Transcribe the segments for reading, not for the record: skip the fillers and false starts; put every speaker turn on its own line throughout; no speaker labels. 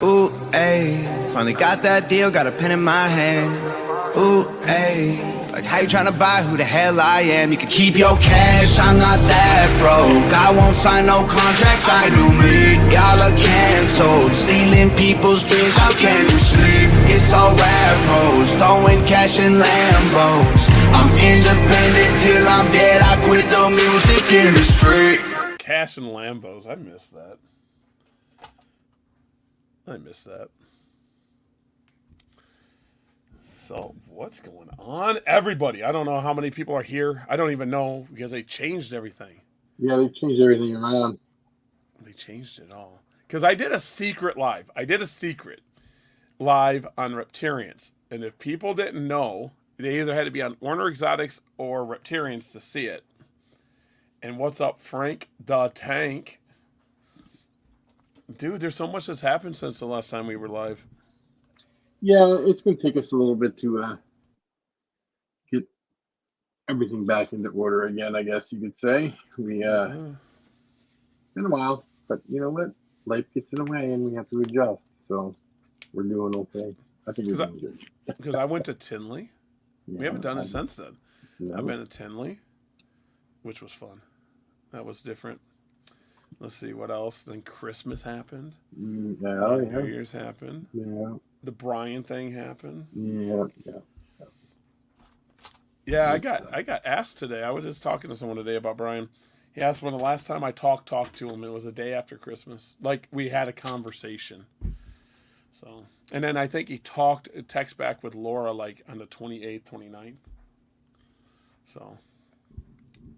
Ooh, ayy, finally got that deal, got a pen in my hand. Ooh, ayy, like how you tryna buy who the hell I am? You can keep your cash, I'm not that broke. I won't sign no contracts, I do me. Y'all are canceled, stealing people's dreams, how can you sleep? It's all rap hoes, throwing cash in Lambos. I'm independent till I'm dead, I quit the music industry.
Cash and Lambos, I miss that. So, what's going on? Everybody, I don't know how many people are here. I don't even know because they changed everything.
Yeah, they changed everything around.
They changed it all. Because I did a secret live. On Reptarians. And if people didn't know, they either had to be on Warner Exotics or Reptarians to see it. And what's up, Frank the Tank? Dude, there's so much that's happened since the last time we were live.
Yeah, it's going to take us a little bit to get everything back into order again, I guess you could say. Been a while, but you know what? Life gets in the way and we have to adjust. So we're doing okay. I think we're doing good.
Because I went to Tinley.
Yeah,
We haven't done it since then.
No.
I've been to Tinley, which was fun. That was different. Let's see what else. Then Christmas happened.
Yeah.
New Year's happened.
Yeah.
The Brian thing happened.
Yeah.
I got asked today. I was just talking to someone today about Brian. He asked when the last time I talked to him. It was the day after Christmas. Like we had a conversation. So, and then I think he text back with Laura like on the 28th, 29th. So,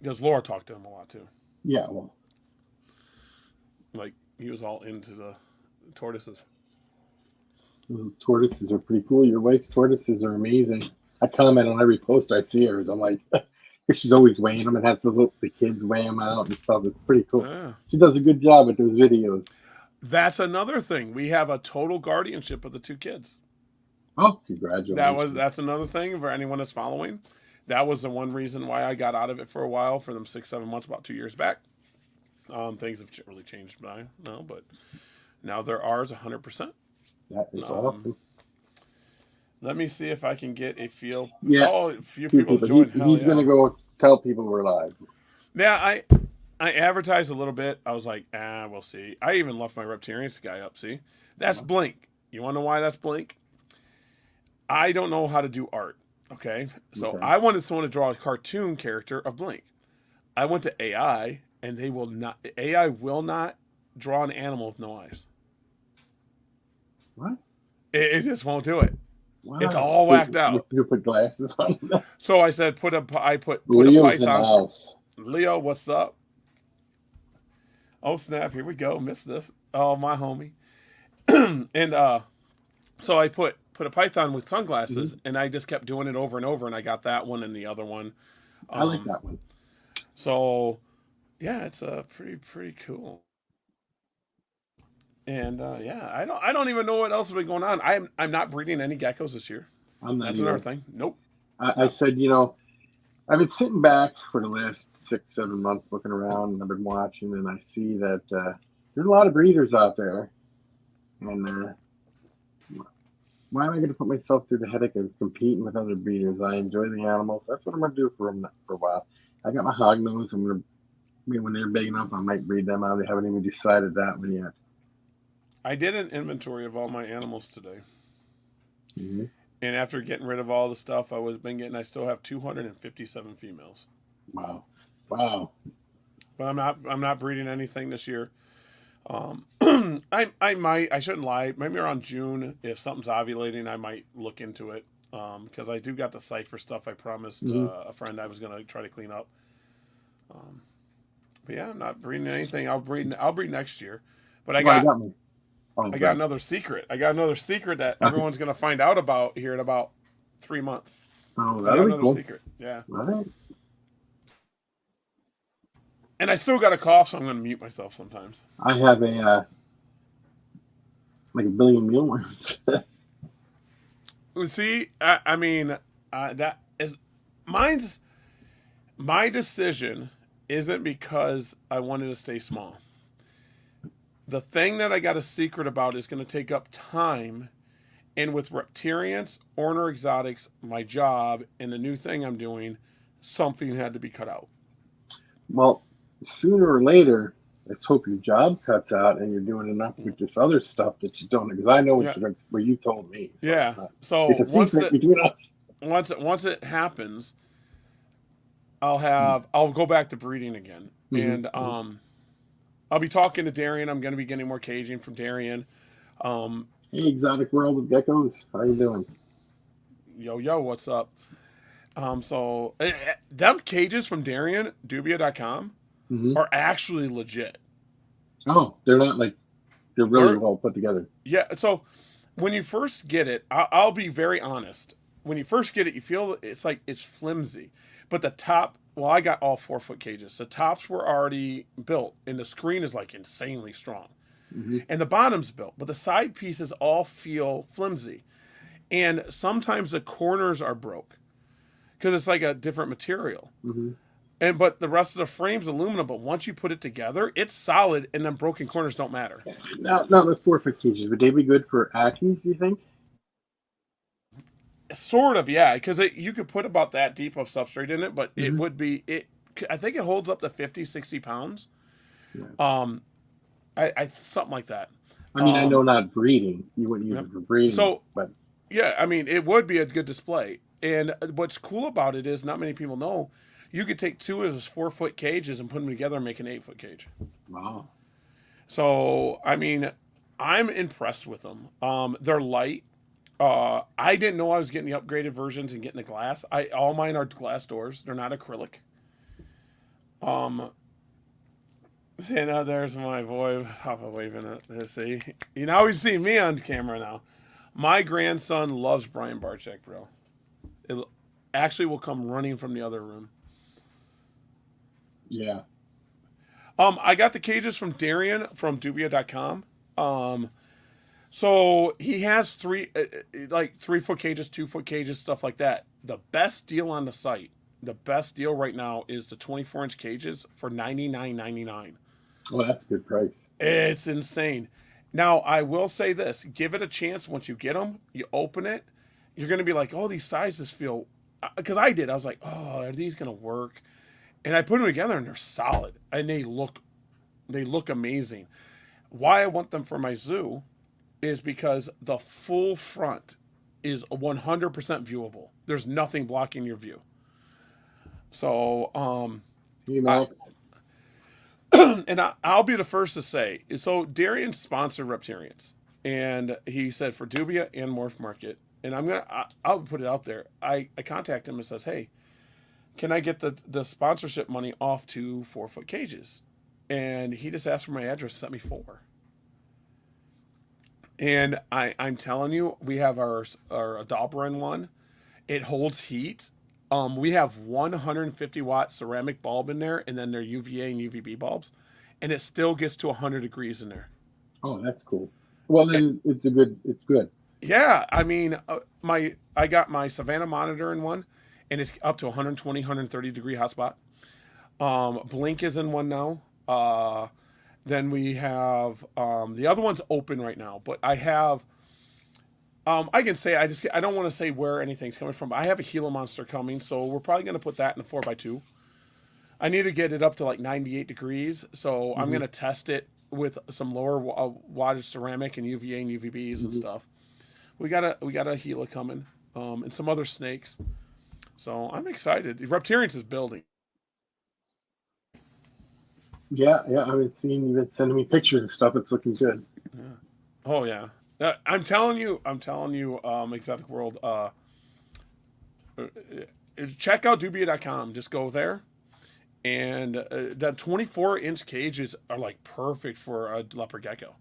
because Laura talked to him a lot too.
Yeah, well.
Like he was all into the tortoises.
Tortoises are pretty cool. Your wife's tortoises are amazing. I comment on every post I see hers. I'm like, she's always weighing them and has the kids weigh them out and stuff. It's pretty cool.
Yeah.
She does a good job with those videos.
That's another thing. We have a total guardianship of the two kids.
Oh, congratulations.
That's another thing for anyone that's following. That was the one reason why I got out of it for a while, for them 6-7 months, about 2 years back. Things have really changed by now, but now they're ours 100%.
That is awesome.
Let me see if I can get a feel.
Yeah.
Oh, a few people joined.
He's going to go tell people we're live.
Yeah, I advertised a little bit. I was like, we'll see. I even left my Reptarians guy up. See, that's Blink. You want to know why that's Blink? I don't know how to do art. Okay, so I wanted someone to draw a cartoon character of Blink. I went to AI, and they will not. AI will not draw an animal with no eyes.
What?
It just won't do it.
Wow.
It's all whacked out.
You put glasses on.
So I said, put a python.
Leo's in the house.
Leo, what's up? Oh snap! Here we go. Missed this. Oh, my homie. And so I put a python with sunglasses, and I just kept doing it over and over, and I got that one and the other one.
I like that one.
So, yeah, it's pretty cool. And yeah, I don't even know what else has been going on. I'm not breeding any geckos this year.
I'm not.
That's another thing. Nope.
I said, I've been sitting back for the last 6-7 months looking around, and I've been watching, and I see that there's a lot of breeders out there. And why am I going to put myself through the headache of competing with other breeders? I enjoy the animals. That's what I'm going to do for a while. I got my hognose. When they're big enough, I might breed them out. I haven't even decided that one yet.
I did an inventory of all my animals today.
Mm-hmm.
And after getting rid of all the stuff I still have 257 females.
Wow.
But I'm not breeding anything this year. I shouldn't lie. Maybe around June, if something's ovulating, I might look into it. Because I do got the cipher stuff I promised a friend I was going to try to clean up. But yeah, I'm not breeding anything. I'll breed next year. But I got another secret. I got another secret that everyone's going to find out about here in about 3 months.
Oh, that'll be cool.
Secret. Yeah.
All right.
And I still got a cough, so I'm going to mute myself sometimes.
I have a billion mealworms.
See, I mean, that is mine's. My decision isn't because I wanted to stay small. The thing that I got a secret about is going to take up time. And with Reptarians, Orner Exotics, my job, and the new thing I'm doing, something had to be cut out.
Well, sooner or later, let's hope your job cuts out and you're doing enough with this other stuff that you don't. Because I know what you told me. So
yeah. So
it's a secret between us.
Once it happens, I'll go back to breeding again, and I'll be talking to Darian. I'm going to be getting more caging from Darian.
Hey, Exotic World of Geckos, how you doing?
Yo, what's up? So them cages from Darian, Dubia.com, are actually legit.
Oh, they're not like they're really well put together.
Yeah. So when you first get it, I'll be very honest. When you first get it, you feel it's like it's flimsy, but the top. Well, I got all 4-foot cages. The tops were already built, and the screen is like insanely strong. And the bottom's built, but the side pieces all feel flimsy. And sometimes the corners are broke because it's like a different material. But the rest of the frame's aluminum, but once you put it together, it's solid, and then broken corners don't matter.
Now the 4-foot cages, would they be good for Ackies, you think?
Sort of, yeah, because you could put about that deep of substrate in it, but it would be, I think it holds up to 50, 60 pounds. Yeah. I something like that.
I mean, I know not breeding. You wouldn't use it for breeding.
So,
but
yeah, I mean, it would be a good display. And what's cool about it is not many people know you could take two of those 4-foot cages and put them together and make an 8-foot cage.
Wow.
So, I mean, I'm impressed with them. They're light. I didn't know I was getting the upgraded versions and getting the glass. All mine are glass doors. They're not acrylic. There's my boy Papa waving at this. See, you know he's seeing me on camera now. My grandson loves Brian Barczyk, bro. It actually will come running from the other room.
Yeah.
I got the cages from Darian from Dubia.com. So he has 3-foot cages, 2-foot cages, stuff like that. The best deal on the site, the best deal right now is the 24-inch cages for $99.99.
Well, that's a good price.
It's insane. Now, I will say this. Give it a chance once you get them. You open it. You're going to be like, oh, these sizes feel... Because I did. I was like, oh, are these going to work? And I put them together, and they're solid. And they look amazing. Why I want them for my zoo is because the full front is 100% viewable. There's nothing blocking your view. So,
Max.
And I'll be the first to say, so Darian sponsored Reptarians, and he said for Dubia and Morph Market, and I'll put it out there. I contact him and says, hey, can I get the sponsorship money off to 4-foot cages? And he just asked for my address, sent me 4. And I'm telling you, we have our Adalberin one. It holds heat. We have 150-watt ceramic bulb in there, and then their UVA and UVB bulbs, and it still gets to 100 degrees in there.
Oh, that's cool. Well, then it's good.
Yeah, I mean, I got my Savannah monitor in one, and it's up to 120, 130 degree hotspot. Blink is in one now. Then we have the other one's open right now, but I have. I can say I don't want to say where anything's coming from. But I have a Gila Monster coming, so we're probably going to put that in a 4x2. I need to get it up to like 98 degrees, so I'm going to test it with some lower wattage ceramic and UVA and UVBs and stuff. We got a Gila coming, and some other snakes. So I'm excited. Reptarians is building.
Yeah. I've been seeing you've been sending me pictures and stuff. It's looking good.
Yeah. Oh yeah. I'm telling you, Exotic World, check out Dubia.com. Just go there. And that 24-inch cages are like perfect for a leopard gecko.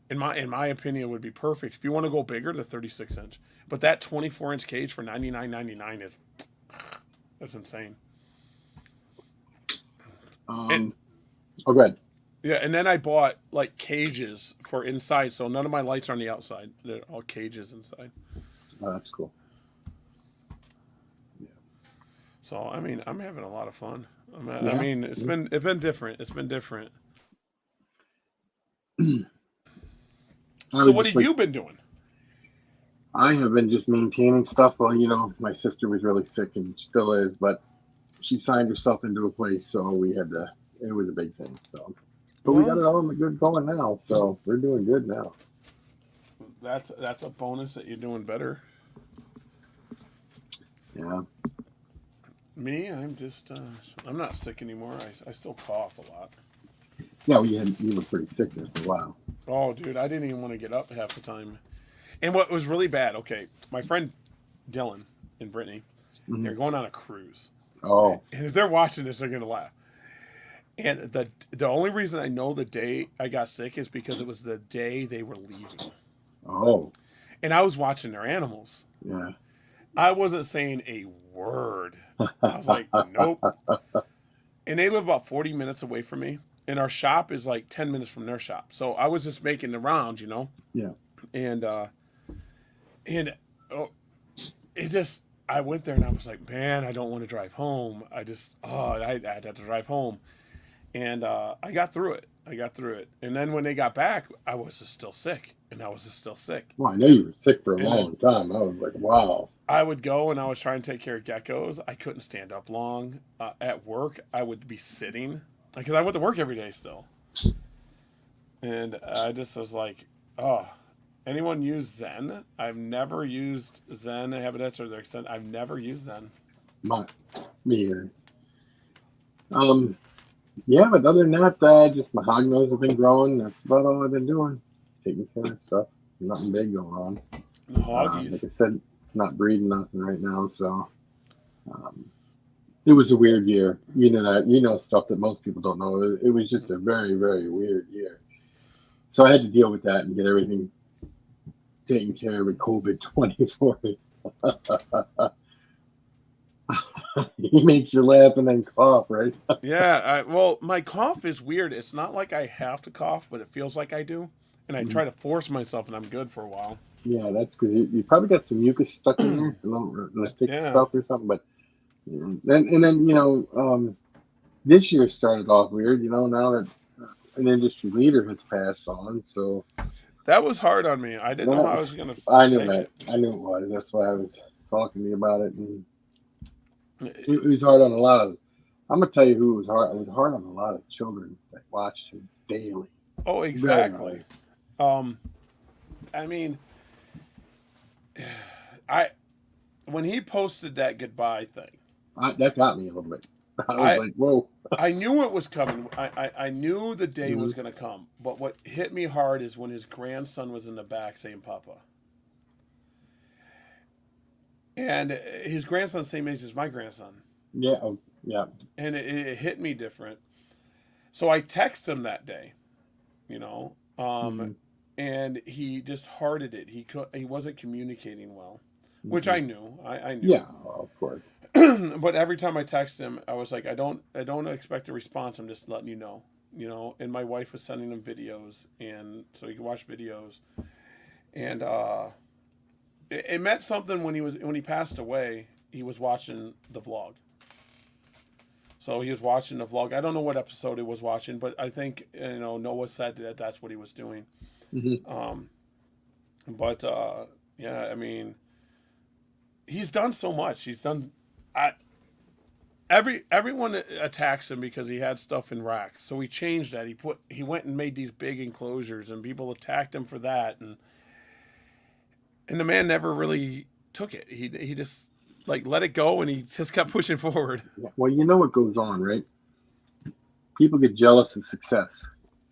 In my opinion, it would be perfect. If you want to go bigger, the 36-inch. But that 24-inch cage for $99.99 that's insane.
Oh, good.
Yeah, and then I bought like cages for inside, so none of my lights are on the outside. They're all cages inside.
Oh, that's cool.
Yeah. So I mean, I'm having a lot of fun. I mean, it's been different. It's been different. So what have you been doing?
I have been just maintaining stuff. Well, my sister was really sick and still is, but she signed herself into a place, so we had to. It was a big thing. So, but we got it all in the good going now, so we're doing good now.
That's a bonus that you're doing better.
Yeah.
Me, I'm just I'm not sick anymore. I still cough a lot.
Yeah, well, you were pretty sick there for a while.
Oh, dude, I didn't even want to get up half the time. And what was really bad, okay, my friend Dylan and Brittany, they're going on a cruise.
Oh.
And if they're watching this, they're going to laugh. And the only reason I know the day I got sick is because it was the day they were leaving.
Oh.
And I was watching their animals.
Yeah.
I wasn't saying a word. I was like, nope. And they live about 40 minutes away from me. And our shop is like 10 minutes from their shop. So I was just making the rounds,
Yeah.
And it just, I went there and I was like, man, I don't want to drive home. I had to drive home. And I got through it. And then when they got back, I was just still sick. And I was just still sick.
Well, I know you were sick for a long time. I was like, wow.
I would go and I was trying to take care of geckos. I couldn't stand up long. At work, I would be sitting. Because I went to work every day still. And I just was like, oh, anyone use Zen? I've never used Zen habitats or their extent. I've never used Zen.
Me either. Yeah, but other than that, just my hog nose have been growing. That's about all I've been doing. Taking care of stuff. Nothing big going on.
The hoggies.
Like I said, not breeding nothing right now, so it was a weird year. Stuff that most people don't know. It was just a very, very weird year. So I had to deal with that and get everything taken care of with COVID-24. He makes you laugh and then cough, right?
Yeah, well, my cough is weird. It's not like I have to cough, but it feels like I do. And I try to force myself, and I'm good for a while.
Yeah, that's because you probably got some mucus stuck in there, a little thick stuff or something. But then this year started off weird. Now that an industry leader has passed on, so
that was hard on me. I didn't know how I was gonna.
I knew that. I knew it was. That's why I was talking to you about it. And it was hard on a lot of. I'm gonna tell you who it was hard. It was hard on a lot of children that watched him daily.
Oh, exactly. I mean, when he posted that goodbye thing,
that got me a little bit. I was like, whoa.
I knew it was coming. I knew the day was going to come. But what hit me hard is when his grandson was in the back saying Papa. And his grandson's the same age as my grandson.
Yeah. Oh, yeah.
And it hit me different. So I texted him that day, and he dishearted it. He wasn't communicating well, which I knew. I knew.
Yeah, of course.
But every time I text him, I was like, I don't expect a response. I'm just letting you know. And my wife was sending him videos, and so he could watch videos. And it meant something when he passed away. He was watching the vlog. So he was watching the vlog. I don't know what episode he was watching, but I think Noah said that that's what he was doing.
Mm-hmm.
Yeah, I mean, he's done so much. He's done. Everyone attacks him because he had stuff in racks. So he changed that. He went and made these big enclosures, and people attacked him for that. And the man never really took it. He just let it go, and he just kept pushing forward.
Well, you know what goes on, right? People get jealous of success.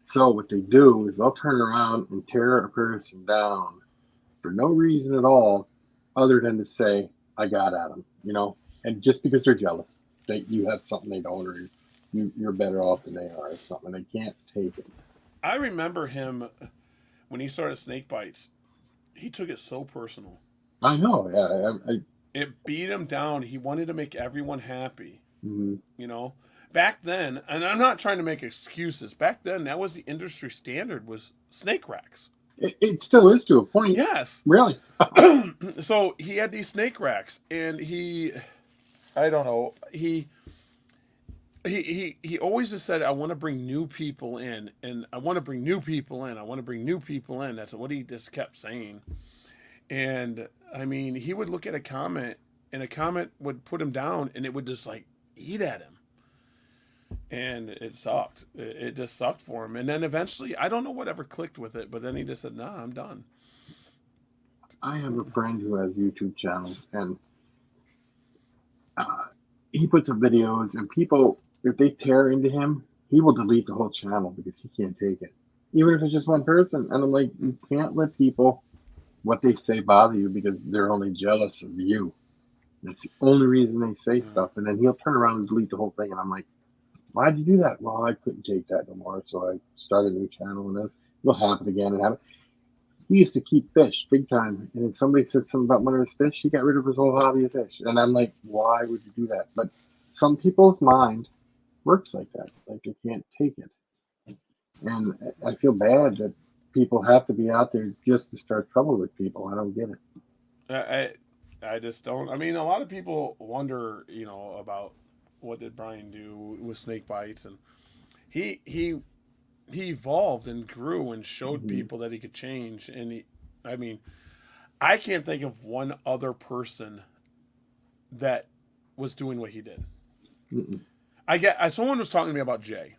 So what they do is they'll turn around and tear a person down for no reason at all, other than to say, "I got at them," and just because they're jealous, you have something they don't, or you're better off than they are, or something. They can't take it.
I remember him when he started snake bites. He took it so personal.
I know. Yeah,
it beat him down. He wanted to make everyone happy.
Mm-hmm.
Back then, and I'm not trying to make excuses. Back then, that was the industry standard, was snake racks.
It still is to a point.
Yes.
Really.
So he had these snake racks, and I don't know, he always just said, I want to bring new people in, and I want to bring new people in. I want to bring new people in. That's what he just kept saying. And I mean, he would look at a comment, and a comment would put him down, and it would just like eat at him. And it sucked. It just sucked for him. And then eventually, I don't know whatever clicked with it, but then he just said, "Nah, I'm done."
I have a friend who has YouTube channels, and he puts up videos, and people, if they tear into him, he will delete the whole channel because he can't take it, even if it's just one person. And I'm like, you can't let people, what they say, bother you because they're only jealous of you. That's the only reason they say stuff. And then he'll turn around and delete the whole thing, and I'm like, why'd you do that? Well, I couldn't take that no more, so I started a new channel, and then it'll happen again and happen. He used to keep fish big time, and then somebody said something about one of his fish. He got rid of his whole hobby of fish, and I'm like, why would you do that? But some people's mind works like that, like they can't take it, and I feel bad that people have to be out there just to start trouble with people. I don't get it.
I just don't. I mean, a lot of people wonder, about what did Brian do with snake bites, and he evolved and grew and showed people that he could change. And I can't think of one other person that was doing what he did. Someone was talking to me about Jay,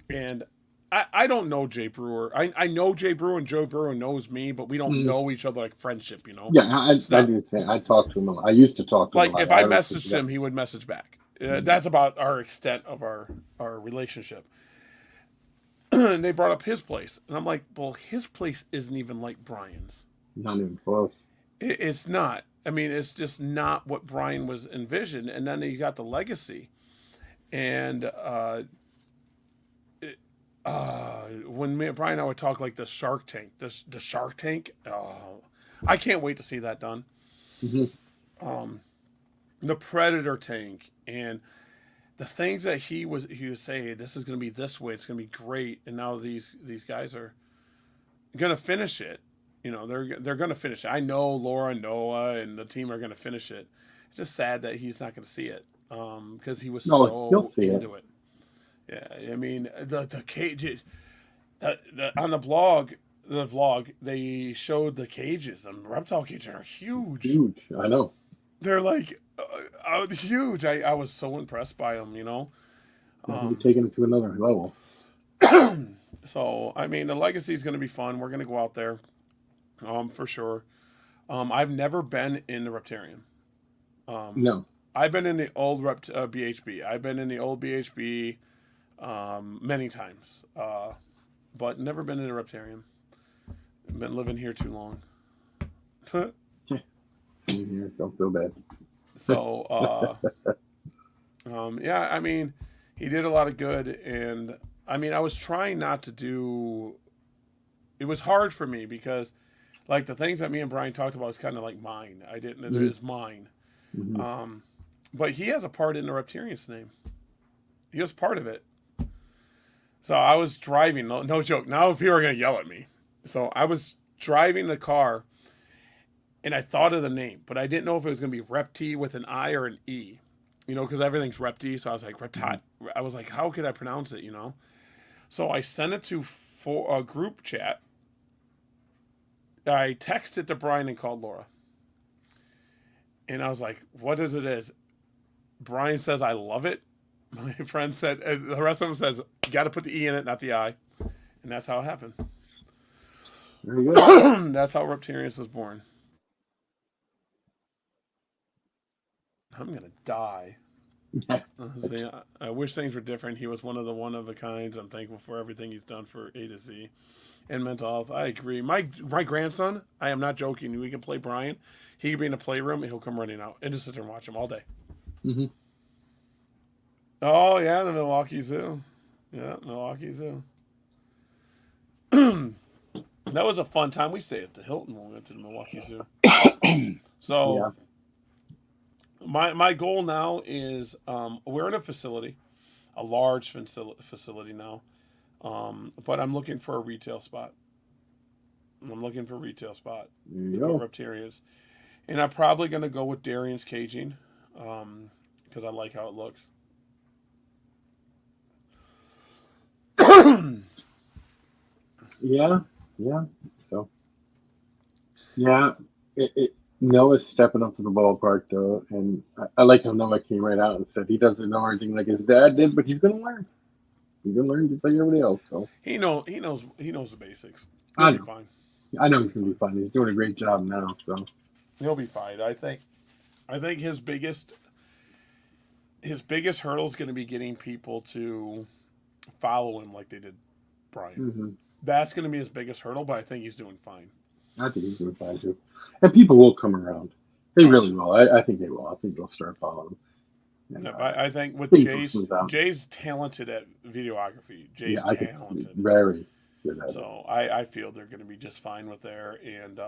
and I don't know Jay Brewer. I know Jay Brewer, and Joe Brewer knows me, but we don't know each other like friendship,
Yeah, I do say I talk to him a lot. I used to talk to him a lot.
Like if I messaged him, he would message back. That's about our extent of our relationship. And they brought up his place, and I'm like, well, his place isn't even like Brian's.
Not even close.
It's not. I mean, it's just not what Brian was envisioned. And then you got the legacy, and when me and Brian and I would talk like the Shark Tank, the Shark Tank. Oh, I can't wait to see that done. The Predator tank, and the things that he would say, this is going to be this way, it's going to be great, and now these guys are going to finish it. They're going to finish it. I know Laura and Noah and the team are going to finish it. It's just sad that he's not going to see it because he was so into it. Yeah, I mean the cage, on the vlog they showed the cages. The reptile cages are huge.
Huge, I know.
They're like huge. I was so impressed by them,
You're taking it to another level.
So, I mean, the legacy is going to be fun. We're going to go out there, for sure. I've never been in the Reptarium.
No.
I've been in the old BHB. I've been in the old BHB many times, but never been in the Reptarium. I've been living here too long.
Here, don't feel bad.
So, yeah, I mean, he did a lot of good, and I mean, I was trying not to do. It was hard for me because, like, the things that me and Brian talked about is kind of like mine. I didn't. It is mine. But he has a part in the Reptarian's name. He was part of it. So I was driving. No joke. Now people are gonna yell at me. So I was driving the car. And I thought of the name, but I didn't know if it was going to be Repti with an I or an E, because everything's Repti. So I was like, Repti. I was like, how could I pronounce it, So I sent it to for a group chat. I texted to Brian and called Laura. And I was like, what is it? Brian says, I love it. My friend said, and the rest of them says, you got to put the E in it, not the I. And that's how it happened.
Very good.
That's how Reptarians was born. I'm going to die. I wish things were different. He was one of a kinds. I'm thankful for everything he's done for A to Z and mental health. I agree. My grandson, I am not joking. We can play Brian. He can be in a playroom and he'll come running out and just sit there and watch him all day. Oh, yeah, the Milwaukee Zoo. Yeah, Milwaukee Zoo. That was a fun time. We stayed at the Hilton when we went to the Milwaukee Zoo. So... yeah. My goal now is we're in a facility, a large facility now, but I'm looking for a retail spot. For Reptarians, and I'm probably going to go with Darian's caging because I like how it looks.
Yeah, yeah. So, yeah, Noah's stepping up to the ballpark though, and I like how Noah came right out and said he doesn't know anything like his dad did, but he's gonna learn. He's gonna learn just like everybody else. So
He knows the basics. He'll
I
be
know,
fine.
I know he's gonna be fine. He's doing a great job now. So
He'll be fine. I think his biggest hurdle is going to be getting people to follow him like they did Brian.
hmm
That's going to be his biggest hurdle, but I think he's doing fine.
I think he's doing fine too, and people will come around. They really will. I think they will. I think they'll start following him. And,
Yeah, but I think with
things will smooth out.
Jay's talented at videography. Jay's
Yeah, I think
talented.
very good at it.
So I feel they're going to be just fine with there. And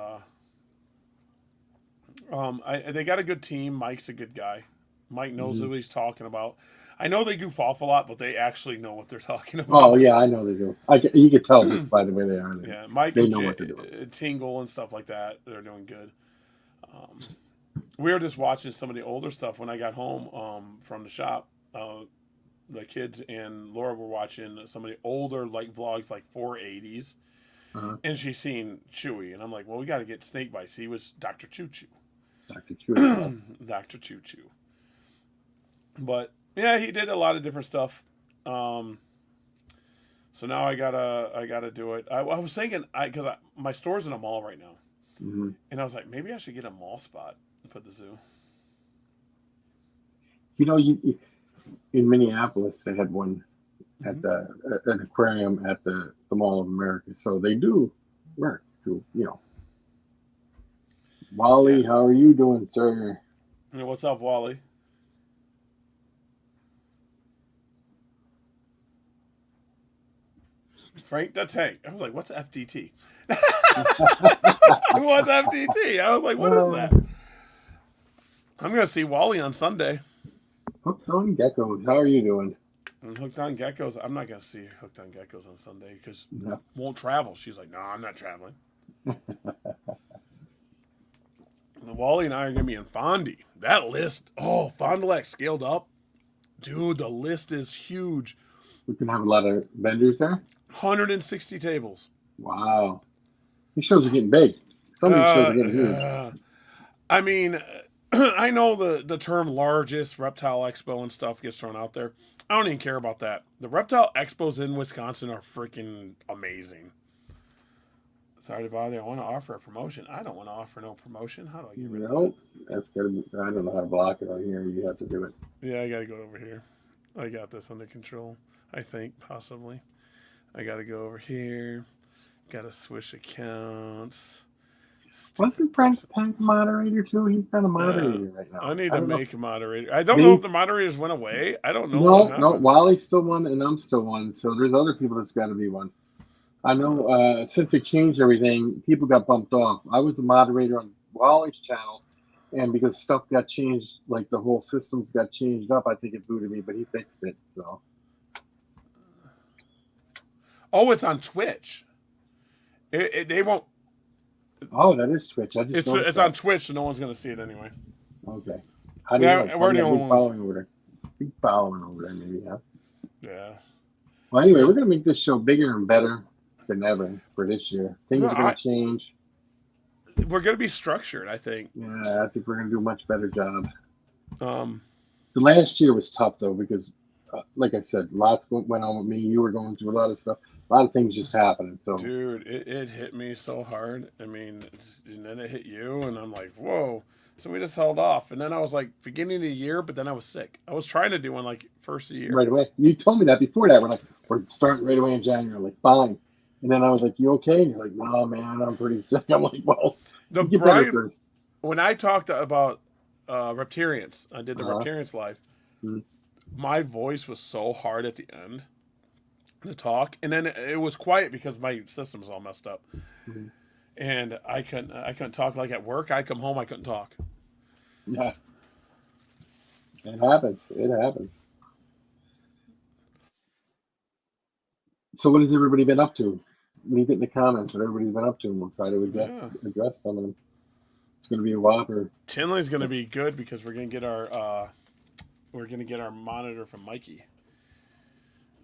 they got a good team. Mike's a good guy. Mike knows what he's talking about. I know they goof off a lot, but they actually know what they're talking about.
Oh yeah, I know they do. You can tell this by the way they are.
Yeah, Mike
they
and
know what they're doing.
Tingle and stuff like that. They're doing good. We were just watching some of the older stuff when I got home from the shop. The kids and Laura were watching some of the older like vlogs, like 480s, and she's seen Chewy, and I'm like, well, we got to get snake bites. He was Dr. Choo Choo.
Dr. Chew.
Dr. Choo Choo. But yeah, he did a lot of different stuff. So now I gotta do it. I was thinking, because my store's in a mall right now, and I was like, maybe I should get a mall spot and put the zoo.
You know, you in Minneapolis they had one at an aquarium at the Mall of America, so they do work. Wally, how are you doing, sir?
What's up, Wally? Frank, that's Hank. I was like, what's FDT? What's FDT? I was like, what is that? I'm going to see Wally on Sunday.
Hooked on Geckos, how are you doing?
And Hooked on Geckos, I'm not going to see Hooked on Geckos on Sunday because won't travel. She's like, no, I'm not traveling. Wally and I are going to be in Fondy. That list, Fond du Lac scaled up. Dude, the list is huge.
We can have a lot of vendors there.
160 tables.
Wow. These shows are getting big. Some of these shows are getting huge.
I mean, I know the term largest reptile expo and stuff gets thrown out there. I don't even care about that. The reptile expos in Wisconsin are freaking amazing. Sorry to bother you. I want to offer a promotion. I don't want to offer no promotion. How do I get rid of it?
That's gotta be. I don't know how to block it on here. You have to do it.
Yeah, I got to go over here. I got this under control. I think, possibly. I got to go over here. Got to switch accounts.
Wasn't Frank moderator too? He's not a moderator right now.
I need to make a moderator. I don't know if the moderators went away. I don't know.
No, Wally's still one and I'm still one. So there's other people that's got to be one. I know since they changed everything, people got bumped off. I was a moderator on Wally's channel, and because stuff got changed, like the whole systems got changed up, I think it booted me, but he fixed it. So.
Oh, it's on Twitch. They won't.
Oh, that is Twitch. I just
it's on Twitch, so no one's gonna see it anyway.
Okay. How do you know?
We're the only ones.
Following over there. Big following over there, maybe. Huh?
Yeah.
Well, anyway, we're gonna make this show bigger and better than ever for this year. Things are gonna change.
We're gonna be structured, I think.
Yeah, I think we're gonna do a much better job.
The
last year was tough though because, like I said, lots went on with me. You were going through a lot of stuff. A lot of things just happening. So,
dude, it hit me so hard. I mean, and then it hit you, and I'm like, whoa. So we just held off, and then I was like, beginning of the year, but then I was sick. I was trying to do one like first of the year.
Right away. You told me that before that. We're starting right away in January. Like, fine. And then I was like, you okay? And you're like, no, man, I'm pretty sick. I'm like, well,
when I talked about Reptarians, I did the Reptarians live. My voice was so hard at the end to talk, and then it was quiet because my system was all messed up, and I couldn't talk. Like at work, I come home, I couldn't talk.
Yeah, it happens. It happens. So, what has everybody been up to? Leave it in the comments what everybody's been up to, and we'll try to address some of them. It's going to be a whopper.
Tinley's going to be good because we're going to get our monitor from Mikey.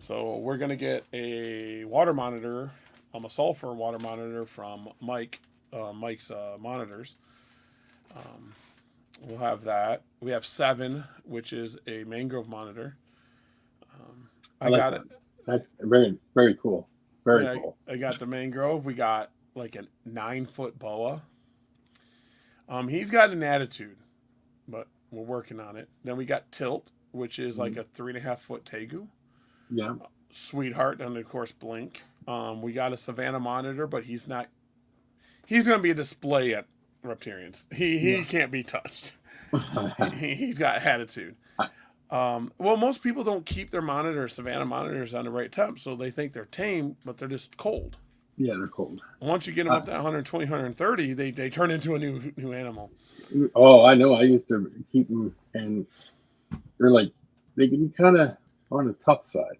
So we're gonna get a water monitor, a sulfur water monitor from Mike's monitors. We'll have that. We have 7, which is a mangrove monitor.
I
I
like
got it.
that. That's very, very cool. Very
Yeah,
cool.
I got the mangrove. We got like a 9-foot boa. He's got an attitude, but we're working on it. Then we got tilt, which is like a 3.5-foot tegu.
Yeah.
Sweetheart, and of course Blink. We got a Savannah monitor, but he's not. He's going to be a display at Reptarians. He can't be touched. He's got attitude. Well, most people don't keep their monitors, Savannah monitors, on the right temp, so they think they're tame, but they're just cold.
Yeah, they're cold.
Once you get them up to 120, 130, they turn into a new animal.
Oh, I know. I used to keep them, and they're like, they can be kind of on the tough side.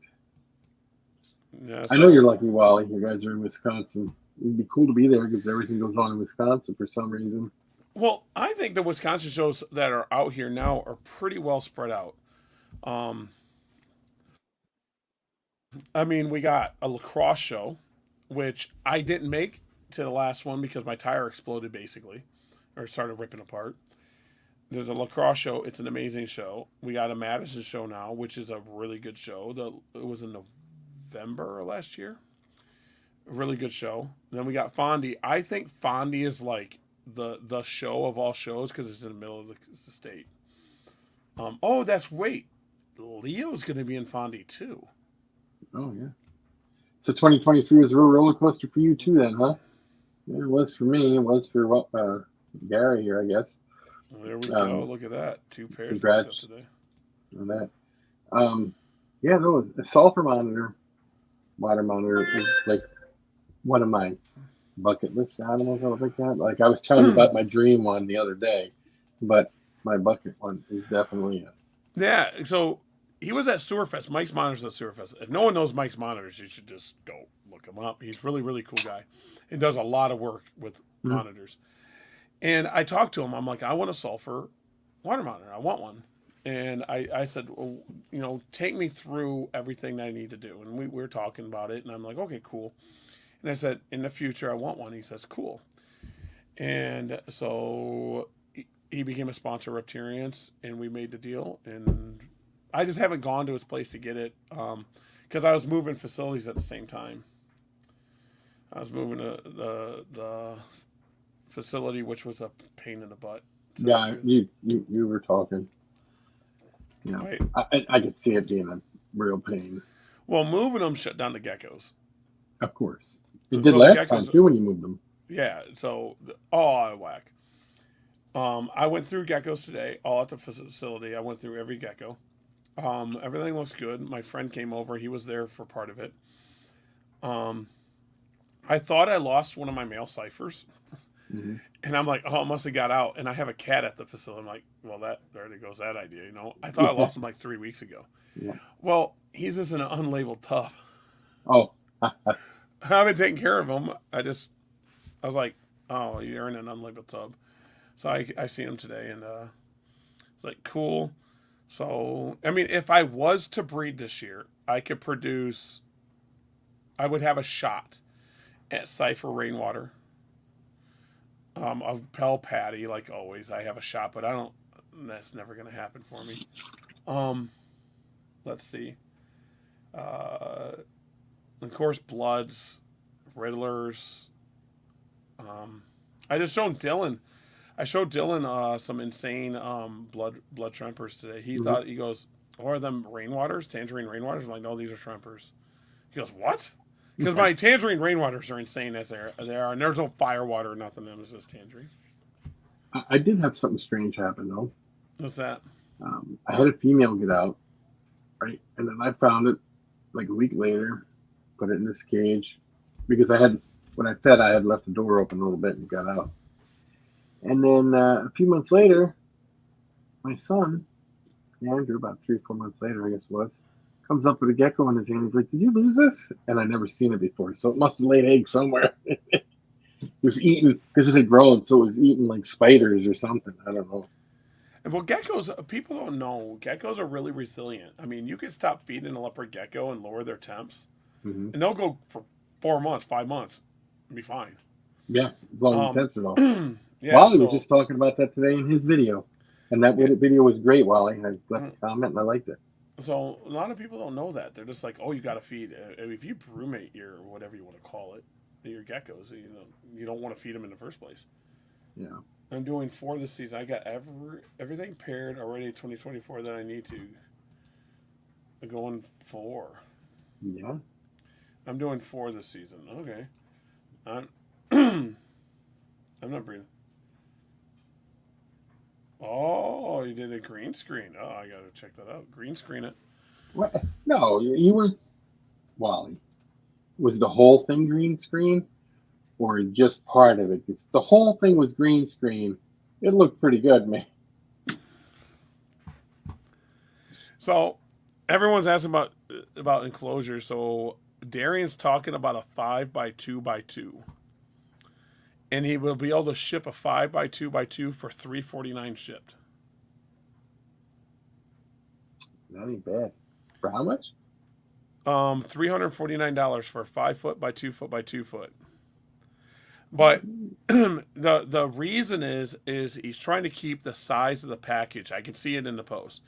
Yeah,
I know you're lucky, Wally. You guys are in Wisconsin. It'd be cool to be there because everything goes on in Wisconsin for some reason.
Well, I think the Wisconsin shows that are out here now are pretty well spread out. I mean, we got a lacrosse show, which I didn't make to the last one because my tire exploded basically, or started ripping apart. There's a lacrosse show. It's an amazing show. We got a Madison show now, which is a really good show. It was in November last year. A really good show. Then we got Fondy. I think Fondy is like the show of all shows because it's in the middle of the state. Leo's going to be in Fondy too.
Oh, yeah. So 2023 was a real roller coaster for you too then, huh? Yeah, it was for me. It was for Gary here, I guess.
Well, there we go. Look at that. 2 pairs
Congrats
today.
on that. Yeah, no, a sulfur monitor, water monitor is like one of my bucket list animals. I think that. Like I was telling you about my dream one the other day, but my bucket one is definitely it.
Yeah, so he was at Sewerfest. Mike's Monitors at Sewerfest. If no one knows Mike's Monitors, you should just go look him up. He's really, really cool guy. He does a lot of work with monitors. And I talked to him. I'm like, I want a sulfur water monitor. I want one. And I said, well, take me through everything that I need to do. And we were talking about it. And I'm like, okay, cool. And I said, in the future, I want one. He says, cool. And so he became a sponsor of Reptarians, and we made the deal. And I just haven't gone to his place to get it because I was moving facilities at the same time. I was moving to the facility, which was a pain in the butt.
Yeah, you were talking. Yeah, right. I could see it being a real pain.
Well, moving them shut down the geckos.
Of course. It did last time too when you moved them.
Yeah, so all out of whack. I went through geckos today, all at the facility. I went through every gecko. Everything looks good. My friend came over. He was there for part of it. I thought I lost one of my male ciphers. Mm-hmm. And I'm like, oh, it must have got out. And I have a cat at the facility. I'm like, well, there goes that idea, I thought I lost him like 3 weeks ago. Yeah. Well, he's just in an unlabeled tub.
Oh.
I haven't taken care of him. I was like, oh, you're in an unlabeled tub. So I seen him today, and it's like, cool. So, I mean, if I was to breed this year, I would have a shot at Cypher Rainwater. Of Pell Patty, like always, I have a shot, but that's never going to happen for me. Let's see. Of course, Bloods, Riddlers. I just showed Dylan. I showed Dylan some insane blood Trempers today. He thought, he goes, "Oh, are them Rainwaters, Tangerine Rainwaters?" I'm like, "No, these are Trempers." He goes, "What?" Because my Tangerine Rainwaters are insane as they are, and there's no firewater or nothing. Them is just Tangerine.
I did have something strange happen though.
What's that?
I had a female get out, right, and then I found it like a week later, put it in this cage because when I fed, I had left the door open a little bit and got out. And then a few months later, my son, Andrew, about 3 or 4 months later, I guess it was, comes up with a gecko in his hand. He's like, "Did you lose this?" And I'd never seen it before, so it must have laid eggs somewhere. It was eating because it had grown, so it was eating like spiders or something. I don't know.
Well, geckos, people don't know. Geckos are really resilient. I mean, you could stop feeding a leopard gecko and lower their temps,
Mm-hmm.
and they'll go for 4 months, 5 months, and be fine.
Yeah, as long as the temps are low.
Yeah,
Wally
so,
was just talking about that today in his video. And that video was great, Wally. I left a comment and I liked it.
so a lot of people don't know that. They're just like, oh, you got to feed. If you brumate your, whatever you want to call it, your geckos, you don't want to feed them in the first place.
Yeah.
I'm doing 4 this season. I got everything paired already 2024 that I need to. I'm going 4.
Yeah.
I'm doing 4 this season. Okay. I'm I'm not breathing. Oh, you did a green screen. Oh, I gotta check that out. Green screen it.
What? No, you were Wally. Was the whole thing green screen, or just part of it? Because the whole thing was green screen. It looked pretty good, man.
So, everyone's asking about enclosure. So, Darian's talking about a 5x2x2, and he will be able to ship a 5x2x2 for $349 shipped.
That ain't bad. For how much?
$349 for a 5 foot by 2 foot by 2 foot. But the reason is he's trying to keep the size of the package. I can see it in the post.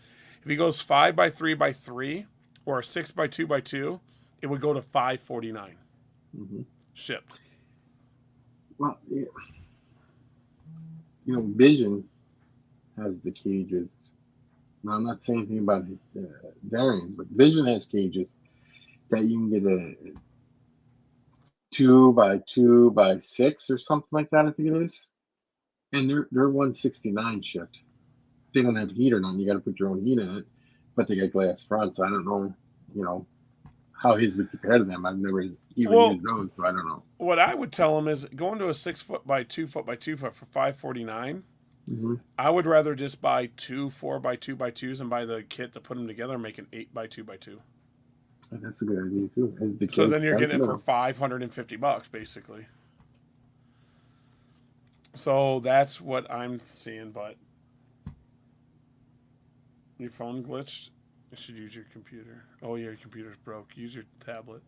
If he goes 5x3x3 or a 6x2x2, it would go to $549 shipped.
Well, yeah. Vision has the cages. Now, I'm not saying anything about Darian, but Vision has cages that you can get a 2x2x6 or something like that, I think it is. And they're 169 shipped. They don't have heat or nothing. You got to put your own heat in it, but they got glass fronts. I don't know, how his would compare to them. I've never even used those, so I don't know.
What I would tell him is going to a 6 foot by 2 foot by 2 foot for $549. I would rather just buy 2 4x2x2s and buy the kit to put them together and make an 8x2x2.
That's a good idea too.
So then you're getting it for $550 basically. So that's what I'm seeing. But your phone glitched. You should use your computer. Oh, yeah, your computer's broke. Use your tablet.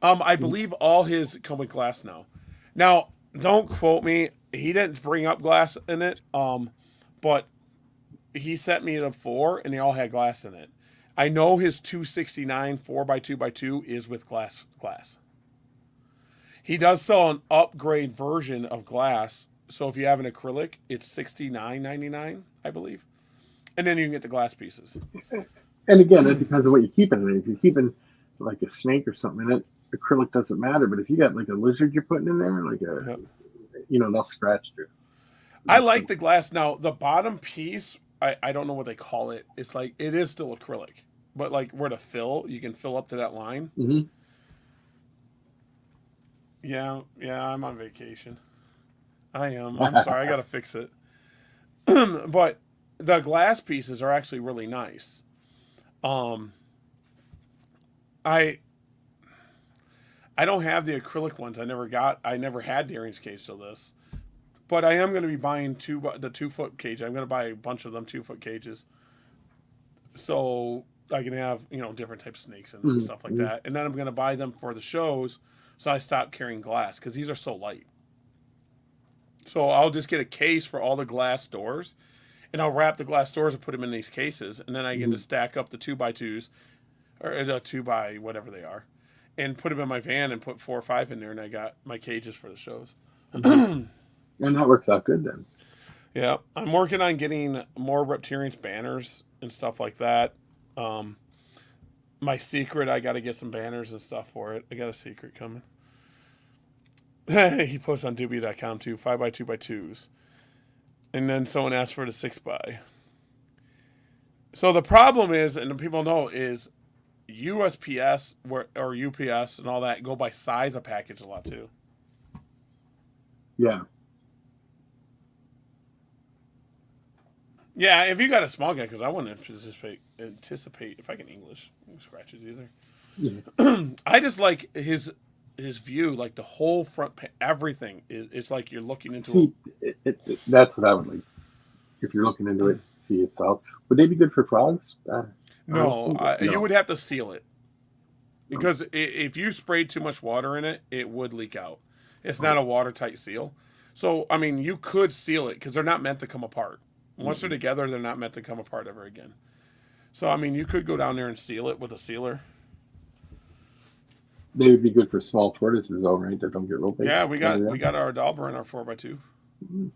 I believe all his come with glass now. Now, don't quote me. He didn't bring up glass in it. But he sent me the 4, and they all had glass in it. I know his 269 4x2x2 is with glass. He does sell an upgrade version of glass. So if you have an acrylic, it's $69.99, I believe. And then you can get the glass pieces.
And again, it depends on what you're keeping in it. If you're keeping like a snake or something in it, acrylic doesn't matter. But if you got like a lizard you're putting in there, like they'll scratch through.
I like the glass. Now, the bottom piece, I don't know what they call it. It's like, it is still acrylic. But like where to fill, you can fill up to that line.
Mm-hmm.
Yeah, I'm on vacation. I am. I'm sorry, I got to fix it. But the glass pieces are actually really nice. I don't have the acrylic ones. I never had Darian's cage till this. But I am going to be buying the 2 foot cage. I'm going to buy a bunch of them 2 foot cages. So I can have, different types of snakes and stuff like that. And then I'm going to buy them for the shows. So I stop carrying glass because these are so light. So I'll just get a case for all the glass doors, and I'll wrap the glass doors and put them in these cases, and then I get to stack up the 2x2s, or the 2x whatever they are, and put them in my van and put 4 or 5 in there, and I got my cages for the shows.
And that works out good then.
Yeah, I'm working on getting more Reptarians banners and stuff like that. My secret, I got to get some banners and stuff for it. I got a secret coming. He posts on Doobie.com too, 5x2x2s. And then someone asked for the 6x. So the problem is, and people know, is USPS or UPS and all that go by size of package a lot too.
Yeah.
Yeah, if you got a small guy, because I wouldn't anticipate if I can English scratches either.
Yeah.
I just like his his view, like the whole front, everything is. It's like you're looking into.
See, that's what I would like. If you're looking into it, see itself. Would they be good for frogs?
No,
no.
you would have to seal it because if you sprayed too much water in it, it would leak out. It's not a watertight seal. So I mean, you could seal it because they're not meant to come apart. Once they're together, they're not meant to come apart ever again. So I mean, you could go down there and seal it with a sealer.
They would be good for small tortoises, though, right? That don't get real big.
Yeah, we got our Dauber in our 4x2. Mm-hmm.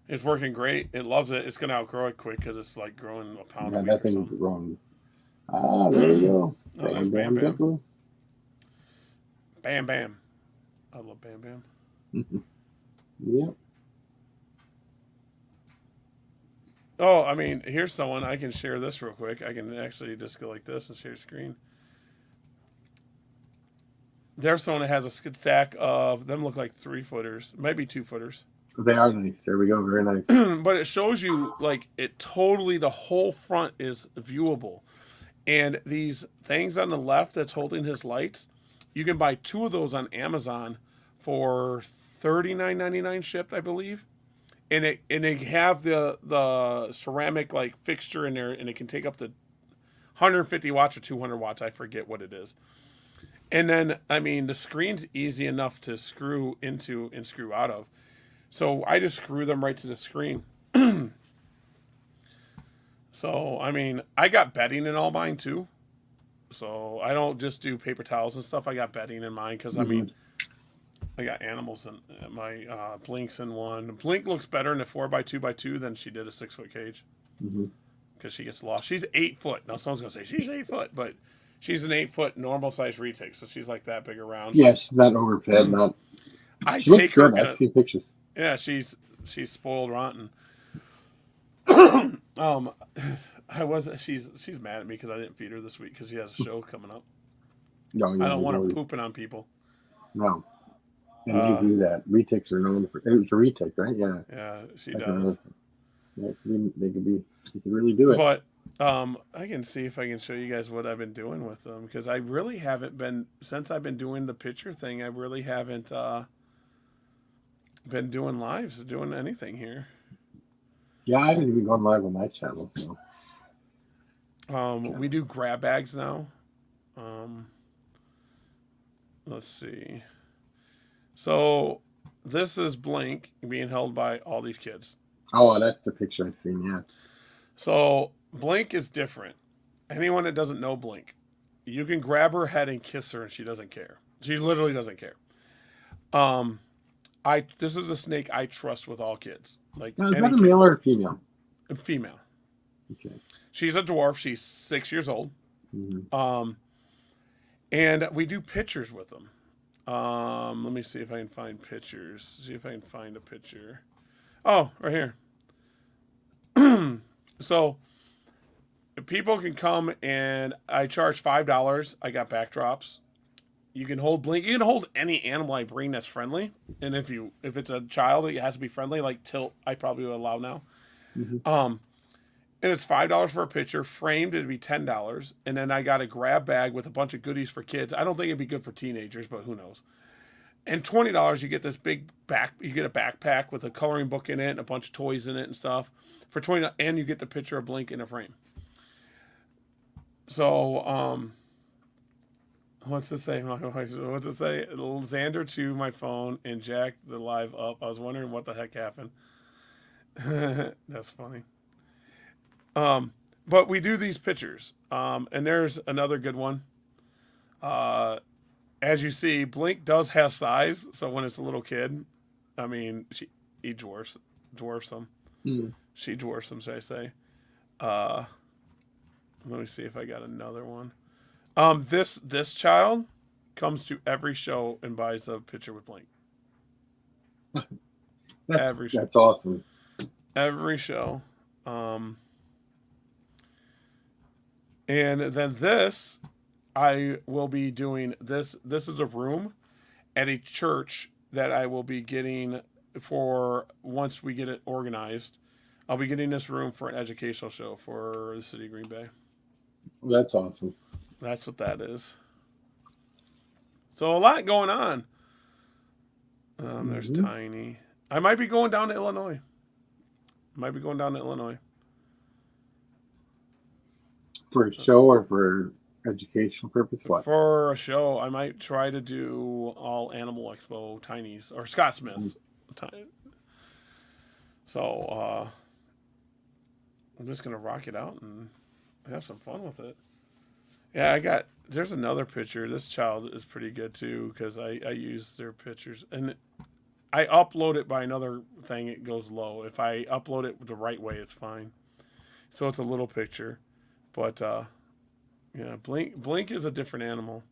It's working great. It loves it. It's gonna outgrow it quick because it's like growing a pound.
Yeah,
a week
that thing is growing. There you go. Bam, bam, bam.
Bam, bam. I love Bam Bam.
Yeah.
Oh, I mean, here's someone. I can share this real quick. I can actually just go like this and share screen. There's someone that has a stack of them. Look like 3-footers, maybe 2-footers.
They are nice. There we go. Very nice.
But it shows you like it totally. The whole front is viewable, and these things on the left that's holding his lights, you can buy 2 of those on Amazon for $39.99 shipped, I believe. And they have the ceramic like fixture in there, and it can take up to 150 watts or 200 watts. I forget what it is. And then I mean the screen's easy enough to screw into and screw out of, so I just screw them right to the screen. So I mean I got bedding in all mine too, so I don't just do paper towels and stuff. I got bedding in mine because I mean. I got animals in my Blink's in one. Blink looks better in a 4x2x2 than she did a 6-foot cage because she gets lost. She's 8 foot. Now someone's gonna say she's 8 foot, but she's an 8 foot normal size retake, so she's like that big around.
Yeah, she's not overfed. Not.
I take her.
I've seen pictures.
Yeah, she's spoiled rotten. She's mad at me because I didn't feed her this week because she has a show coming up.
No,
I don't want her pooping on people.
No. And they do that. Retakes are known for. It's a retake, right? Yeah.
Yeah, she does.
They could really do it.
But I can see if I can show you guys what I've been doing with them because I really haven't been since I've been doing the picture thing. I really haven't been doing lives, doing anything here.
Yeah, I haven't even gone live on my channel. So.
We do grab bags now. Let's see. So this is Blink being held by all these kids.
Oh, that's the picture I've seen, yeah.
So Blink is different. Anyone that doesn't know Blink, you can grab her head and kiss her and she doesn't care. She literally doesn't care. This is a snake I trust with all kids. Like
now, is that a male or a female?
A female.
Okay.
She's a dwarf. She's 6 years old.
Mm-hmm.
And we do pictures with them. Let me see if I can find pictures. See if I can find a picture. Oh, right here. So people can come and I charge $5. I got backdrops. You can hold Blink. You can hold any animal I bring that's friendly. And if it's a child, it has to be friendly. Like Tilt, I probably would allow now. Mm-hmm. And it's $5 for a picture. Framed, it'd be $10. And then I got a grab bag with a bunch of goodies for kids. I don't think it'd be good for teenagers, but who knows. And $20, you get this big you get a backpack with a coloring book in it and a bunch of toys in it and stuff. For $20, and you get the picture of Blink in a frame. So, what's it say? What's it say? Xander to my phone and Jack the live up. I was wondering what the heck happened. That's funny. But we do these pictures. And there's another good one. As you see, Blink does have size. So when it's a little kid, I mean, he dwarfs them. Mm. She dwarfs them, should I say. Let me see if I got another one. This child comes to every show and buys a picture with Blink.
That's awesome.
Every show. And then this, I will be doing this. This is a room at a church that I will be getting for once we get it organized. I'll be getting this room for an educational show for the city of Green Bay.
That's awesome.
That's what that is. So a lot going on. There's Tiny. I might be going down to Illinois.
For a show or for educational purpose? What?
For a show, I might try to do all Animal Expo Tinies or Scott Smith's. So I'm just gonna rock it out and have some fun with it. Yeah, there's another picture. This child is pretty good too because I use their pictures and I upload it by another thing. It goes low. If I upload it the right way, it's fine. So it's a little picture, but yeah, Blink is a different animal,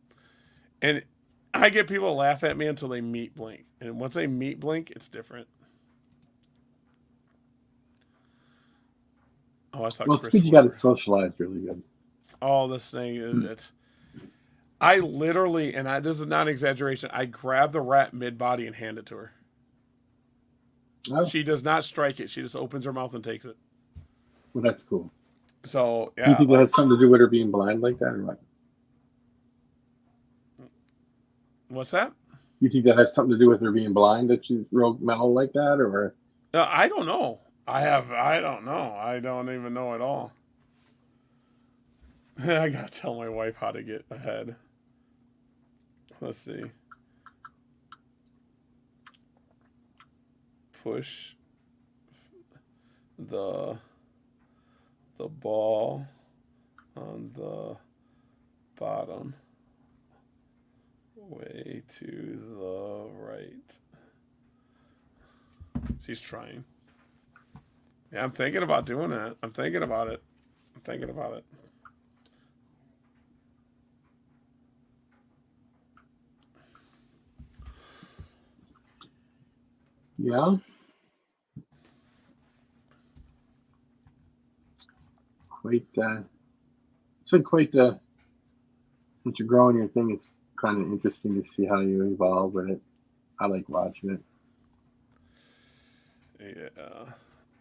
and I get people to laugh at me until they meet Blink, and once they meet Blink, it's different. Oh, I thought.
Well, it's good you got it socialized really good.
Oh, this thing it's. I literally, and this is not an exaggeration, I grab the rat mid-body and hand it to her.
Oh.
She does not strike it. She just opens her mouth and takes it.
Well, that's cool.
So, yeah.
Do you think that has something to do with her being blind like that, or what?
What's that?
You think that has something to do with her being blind, that she's real mellow like that, or?
I don't know. I don't know. I don't even know at all. I gotta tell my wife how to get ahead. Let's see. Push the ball on the bottom way to the right. She's trying. Yeah, I'm thinking about doing that. I'm thinking about it.
Yeah. It's been quite since you're growing your thing, it's kind of interesting to see how you evolve with it. I like watching
it. Yeah.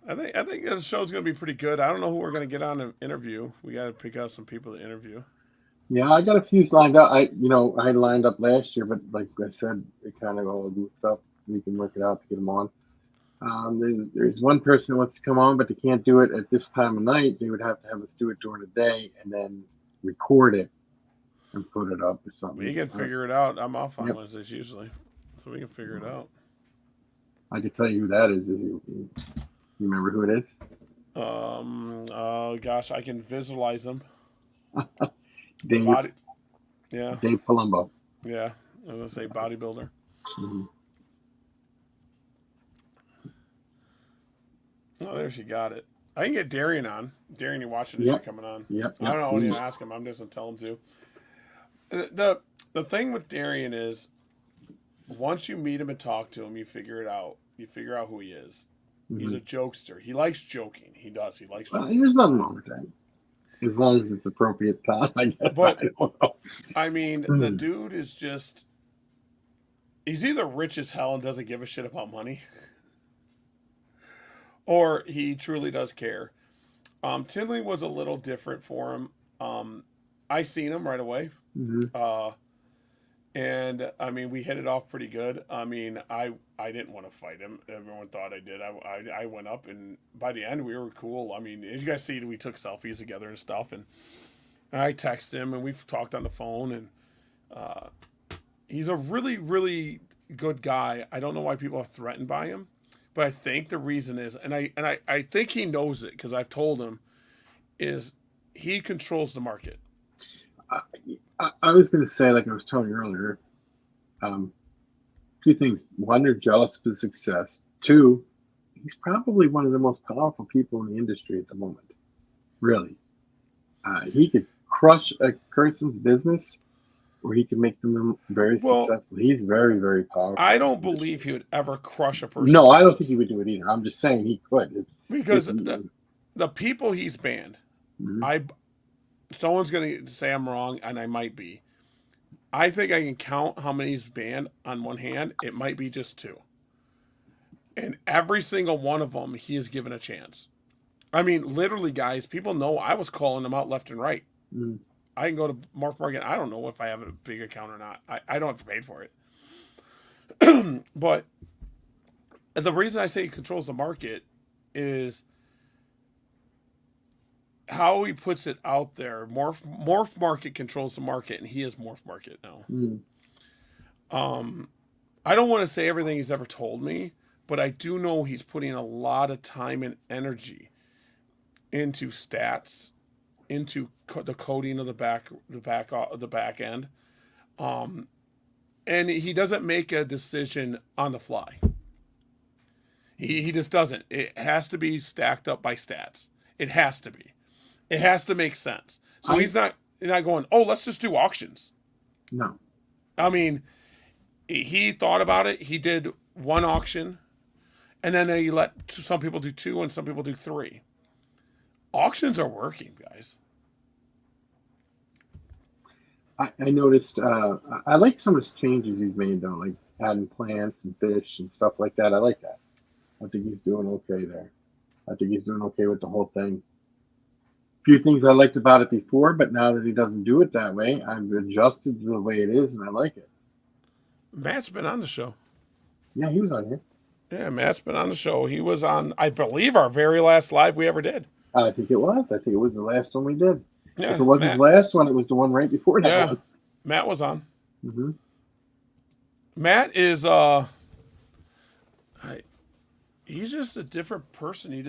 I think the show's gonna be pretty good. I don't know who we're gonna get on an interview. We gotta pick out some people to interview.
Yeah, I got a few lined up. I had lined up last year, but like I said, it kind of all goofed up. We can work it out to get them on. There's one person that wants to come on, but they can't do it at this time of night. They would have to have us do it during the day and then record it and put it up or something.
We can figure it out. I'm off on Wednesdays usually, so we can figure it out.
I can tell you who that is if you remember who it is.
Gosh, I can visualize them.
Dave Palumbo.
Yeah, I was gonna say bodybuilder.
Mm-hmm.
Oh, there she got it. I can get Darian on. Darian, you watching this? You're coming on.
Yep.
I don't know what to ask him. I'm just gonna tell him to. The thing with Darian is, once you meet him and talk to him, you figure it out. You figure out who he is. Mm-hmm. He's a jokester. He likes joking. He does. He likes joking.
There's nothing wrong with that. As long as it's appropriate time, I guess.
But
I don't know.
I mean, the dude is just—he's either rich as hell and doesn't give a shit about money, or he truly does care. Tinley was a little different for him. I seen him right away.
Mm-hmm.
And I mean, we hit it off pretty good. I mean, I didn't want to fight him. Everyone thought I did. I went up, and by the end, we were cool. I mean, as you guys see, we took selfies together and stuff. And I texted him, and we've talked on the phone. And he's a really, really good guy. I don't know why people are threatened by him, but I think the reason is, and I think he knows it because I've told him, is he controls the market.
I was going to say, like I was telling you earlier, two things. One, they're jealous of his success. Two, he's probably one of the most powerful people in the industry at the moment. Really. He could crush a person's business, or he could make them very successful. He's very, very powerful.
I don't believe he would ever crush a person.
No, I don't think he would do it either. I'm just saying he could.
Because the people he's banned,
mm-hmm.
Someone's going to say I'm wrong, and I might be. I think I can count how many he's banned on one hand. It might be just 2. And every single one of them, he is given a chance. I mean, literally, guys, people know I was calling him out left and right. I can go to Morph Market. I don't know if I have a big account or not. I don't have to pay for it. But the reason I say he controls the market is how he puts it out there. Morph Market controls the market, and he is Morph Market now. I don't want to say everything he's ever told me, but I do know he's putting a lot of time and energy into stats, into the coding of the back end, and he doesn't make a decision on the fly. He just doesn't. It has to be stacked up by stats. It has to be. It has to make sense. So he's not going, oh, let's just do auctions.
No.
I mean, he thought about it. He did one auction, and then he let some people do 2 and some people do 3. Auctions are working, guys.
I noticed, I like some of the changes he's made, though, like adding plants and fish and stuff like that. I like that. I think he's doing okay there. I think he's doing okay with the whole thing. A few things I liked about it before, but now that he doesn't do it that way, I've adjusted to the way it is, and I like it.
Matt's been on the show.
Yeah, he was on here.
Yeah, Matt's been on the show. He was on, I believe, our very last live we ever did.
I think it was. I think it was the last one we did.
Yeah,
if it wasn't the last one, it was the one right before that one.
Matt was on.
Mm-hmm.
Matt is he's just a different person. He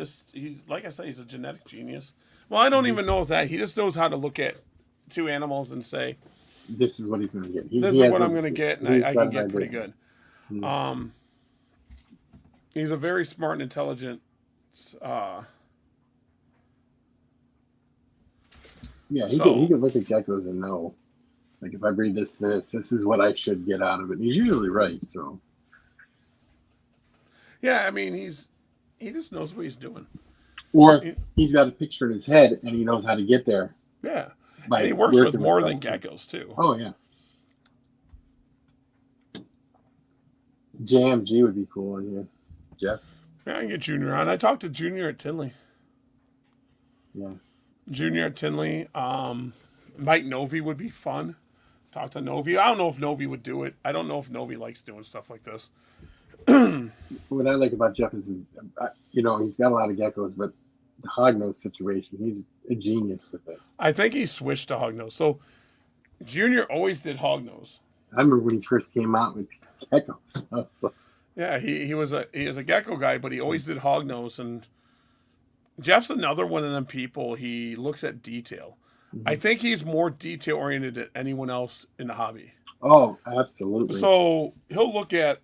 like I said, he's a genetic genius. Well, I don't even know if that. He just knows how to look at 2 animals and say,
this is what he's going to get.
This is what I'm going to get, and I can get pretty good.
Mm-hmm.
He's a very smart and intelligent.
Yeah, he can look at geckos and know, like, if I breed this is what I should get out of it. And he's usually right. So.
Yeah, I mean, he just knows what he's doing.
Or he's got a picture in his head and he knows how to get there.
Yeah, and he works with more than geckos too.
Oh yeah. JMG would be cool in here, Jeff.
Yeah, I can get Junior on. I talked to Junior at Tinley.
Yeah.
Junior at Tinley. Mike Novi would be fun. Talk to Novi. I don't know if Novi would do it. I don't know if Novi likes doing stuff like this.
What I like about Jeff is, he's got a lot of geckos, but the hognose situation, he's a genius with it.
I think he switched to hognose. So Junior always did hognose.
I remember when he first came out with geckos. So.
Yeah, he was a gecko guy, but he always did hognose. And Jeff's another one of them people. He looks at detail. Mm-hmm. I think he's more detail oriented than anyone else in the hobby.
Oh, absolutely.
So he'll look at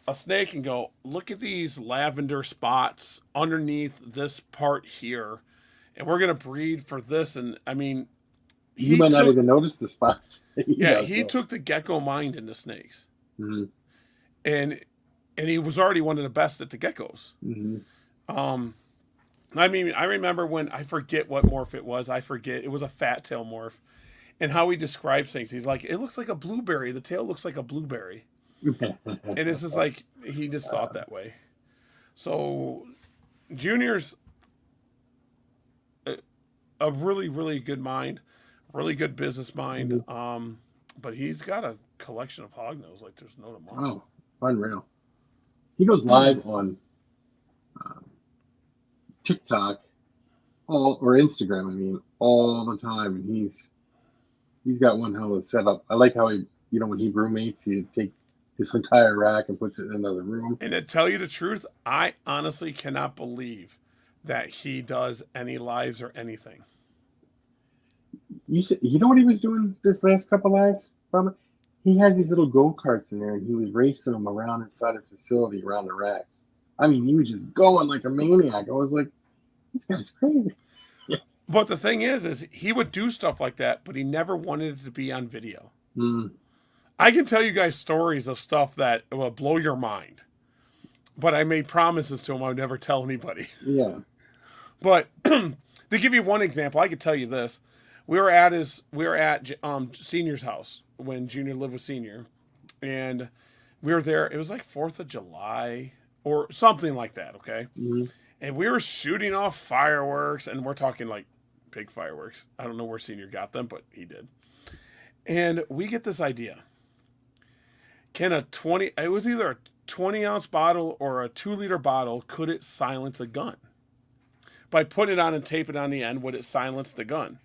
a snake and go, look at these lavender spots underneath this part here, and we're gonna breed for this. And I mean,
you might not even notice the spots.
He took the gecko mind into snakes,
mm-hmm.
and he was already one of the best at the geckos.
Mm-hmm.
I mean, I remember when, I forget what morph it was. It was a fat tail morph, and how he describes things. He's like, it looks like a blueberry. The tail looks like a blueberry. And it's just like, he just thought that way. So Junior's a really, really good mind, really good business mind.
Mm-hmm.
But he's got a collection of hognose like there's no tomorrow.
Oh, unreal. He goes live on TikTok or Instagram, I mean, all the time. And he's got one hell of a setup. I like how he, when he roommates, he takes his entire rack and puts it in another room.
And to tell you the truth, I honestly cannot believe that he does any lives or anything.
You know what he was doing this last couple lives, Bubba? He has these little go-karts in there, and he was racing them around inside his facility, around the racks. I mean, he was just going like a maniac. I was like, this guy's crazy.
But the thing is he would do stuff like that, but he never wanted it to be on video.
Mm.
I can tell you guys stories of stuff that will blow your mind. But I made promises to him I would never tell anybody.
Yeah.
But to give you one example, I could tell you this. We were at Senior's house when Junior lived with Senior. And we were there. It was like 4th of July or something like that, okay?
Mm-hmm.
And we were shooting off fireworks, and we're talking like big fireworks. I don't know where Senior got them, but he did. And we get this idea. Can it was either a 20-ounce bottle or a 2-liter bottle, could it silence a gun? By putting it on and taping it on the end, would it silence the gun?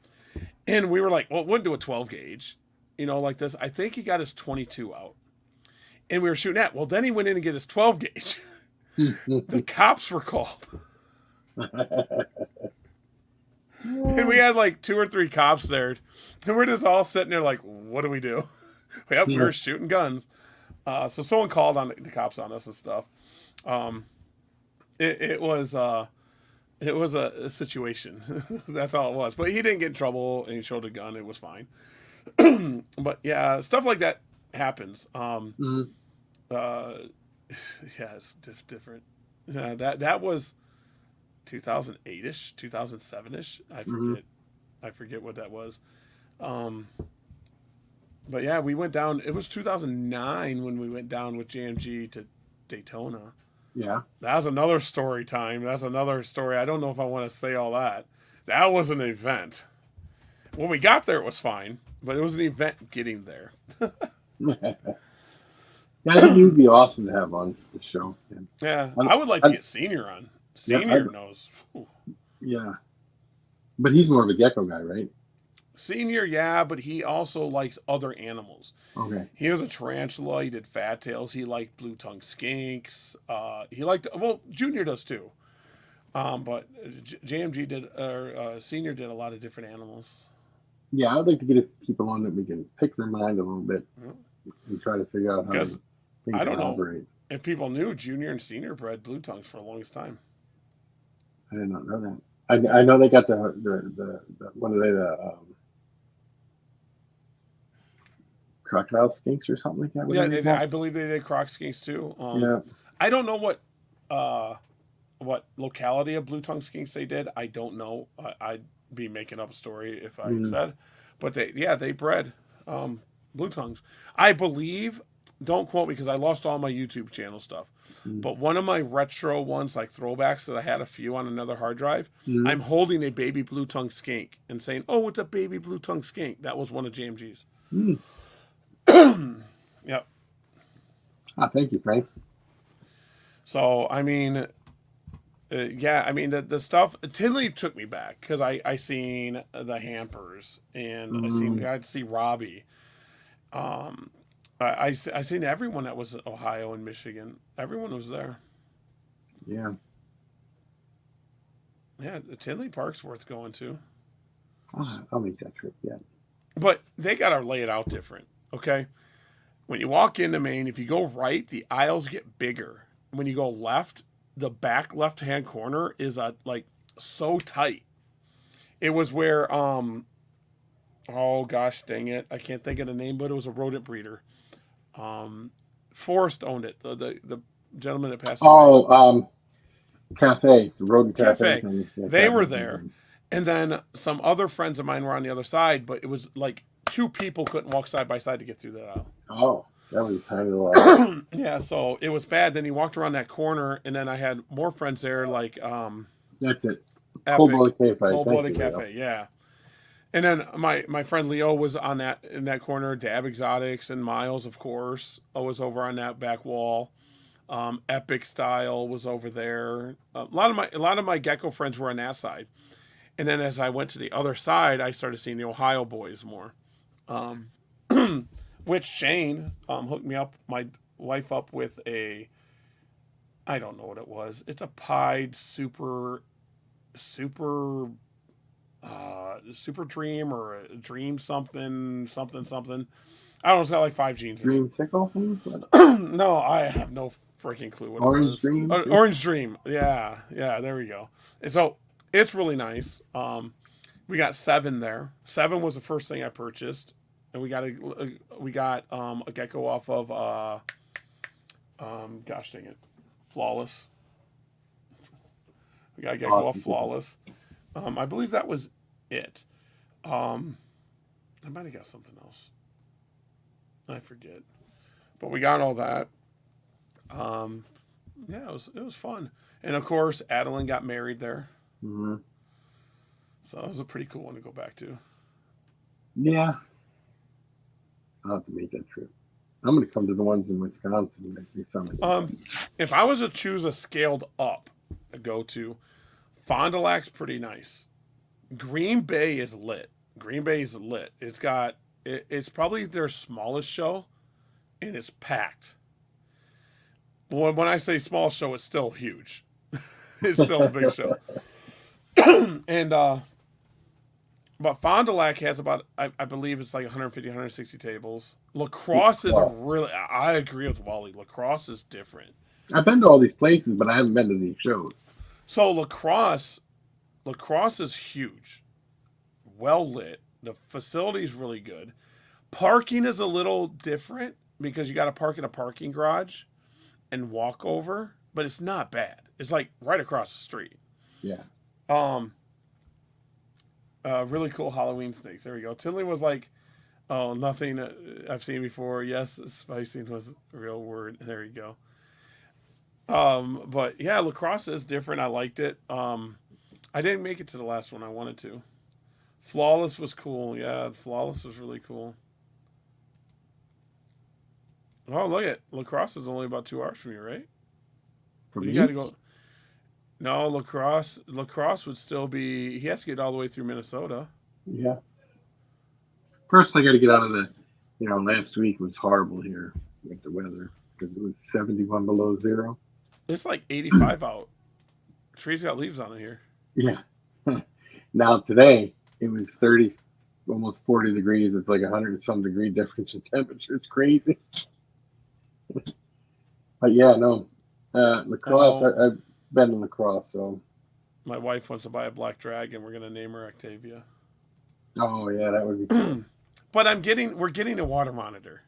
And we were like, well, it wouldn't do a 12 gauge, like this. I think he got his 22 out. And we were shooting at. Well, then he went in and get his 12 gauge. The cops were called. And we had like 2 or 3 cops there. And we're just all sitting there like, what do we do? Yep, we were shooting guns. So someone called on the cops on us and stuff. It was a situation. That's all it was. But he didn't get in trouble and he showed a gun. It was fine. But yeah, stuff like that happens. Yeah, it's different. That was 2008-ish, 2007-ish. I forget what that was. But yeah, we went down. It was 2009 when we went down with JMG to Daytona.
Yeah.
That was another story time. That's another story. I don't know if I want to say all that. That was an event. When we got there, it was fine, but it was an event getting there.
Yeah, I think you'd be awesome to have on the show.
Yeah, I would like to get Senior on. Senior knows. Ooh.
Yeah. But he's more of a gecko guy, right?
Senior, yeah, but he also likes other animals.
Okay.
He was a tarantula. He did fat tails. He liked blue tongue skinks. He liked, Junior does too. But JMG did, or Senior did a lot of different animals.
Yeah, I'd like to get people on that we can pick their mind a little bit and try to figure out how things
I don't know
operate.
if people knew Junior and Senior bred blue tongues for the longest time.
I did not know that. I know they got the what are they, the crocodile skinks or something like that.
Yeah, I believe they did croc skinks too.
Yeah.
I don't know what locality of blue tongue skinks they did. I don't know. I'd be making up a story if I said, but they bred blue tongues. I believe. Don't quote me because I lost all my YouTube channel stuff. But one of my retro ones, like throwbacks that I had a few on another hard drive, I'm holding a baby blue tongue skink and saying, "Oh, it's a baby blue tongue skink." That was one of JMG's. Yep.
Thank you, Frank.
So I mean, the stuff. Tinley took me back because I seen the Hampers and I got to see Robbie. I seen everyone that was in Ohio and Michigan. Everyone was there.
Yeah.
Yeah, the Tinley Park's worth going to.
I'll make that trip, yeah.
But they got to lay it out different, okay? When you walk into Maine, if you go right, the aisles get bigger. When you go left, the back left-hand corner is so tight. It was where, oh gosh, dang it. I can't think of the name, but it was a rodent breeder. Forrest owned it. The gentleman that passed away.
Cafe, the rodent cafe.
They were there. And then some other friends of mine were on the other side, but it was like 2 people couldn't walk side by side to get through that aisle.
Oh, that was kind of
yeah, so it was bad. Then he walked around that corner, and then I had more friends there, like
that's it.
Cold-Blooded Cafe, yeah. And then my friend Leo was in that corner. Dab Exotics and Miles, of course, was over on that back wall. Epic Style was over there. A lot of my gecko friends were on that side. And then as I went to the other side, I started seeing the Ohio boys more. Which Shane hooked me up, my wife up with I don't know what it was. It's a pied super dream or a dream something. I don't know. It's got like 5 genes.
Dream sickle?
No, I have no freaking clue what
Orange
it was.
Dream?
Orange Dream. Yeah, there we go. And so it's really nice. We got 7 there. 7 was the first thing I purchased, and we got a gecko off of gosh dang it, Flawless. We got a gecko off Flawless. I believe that was it. I might have got something else. I forget. But we got all that. Yeah, it was fun. And of course, Adeline got married there. So it was a pretty cool one to go back to.
Yeah. I'll have to make that trip. I'm going to come to the ones in Wisconsin and make me some.
If I was to choose a scaled up to go to, Fond du Lac's pretty nice. Green Bay is lit. Green Bay is lit. It's probably their smallest show, and it's packed. When I say small show, it's still huge. It's still a big show. And but Fond du Lac has about, I believe it's like 150, 160 tables. Lacrosse is I agree with Wally. Lacrosse is different.
I've been to all these places, but I haven't been to these shows.
So lacrosse is huge, well lit. The facility's really good. Parking is a little different because you got to park in a parking garage and walk over, but it's not bad. It's like right across the street.
Yeah.
Really cool Halloween snakes. There we go. Tinley was like, oh, nothing I've seen before. Yes, spicing was a real word. There you go. But yeah, lacrosse is different. I liked it. I didn't make it to the last one. I wanted to. Flawless was cool. Yeah, Flawless was really cool. Oh, look at lacrosse is only about 2 hours from you, right?
From
you
me?
got to go. No, lacrosse would still be. He has to get all the way through Minnesota.
Yeah. First, I got to get out of the. Last week was horrible here with the weather because it was 71 below zero.
It's like 85 out. Trees got leaves on it here.
Yeah. Now today it was 30, almost 40 degrees. It's like 100 and some degree difference in temperature. It's crazy. But yeah, no. Lacrosse. I've been in lacrosse, so.
My wife wants to buy a black dragon. We're gonna name her Octavia.
Oh yeah, that would be cool.
But we're getting a water monitor.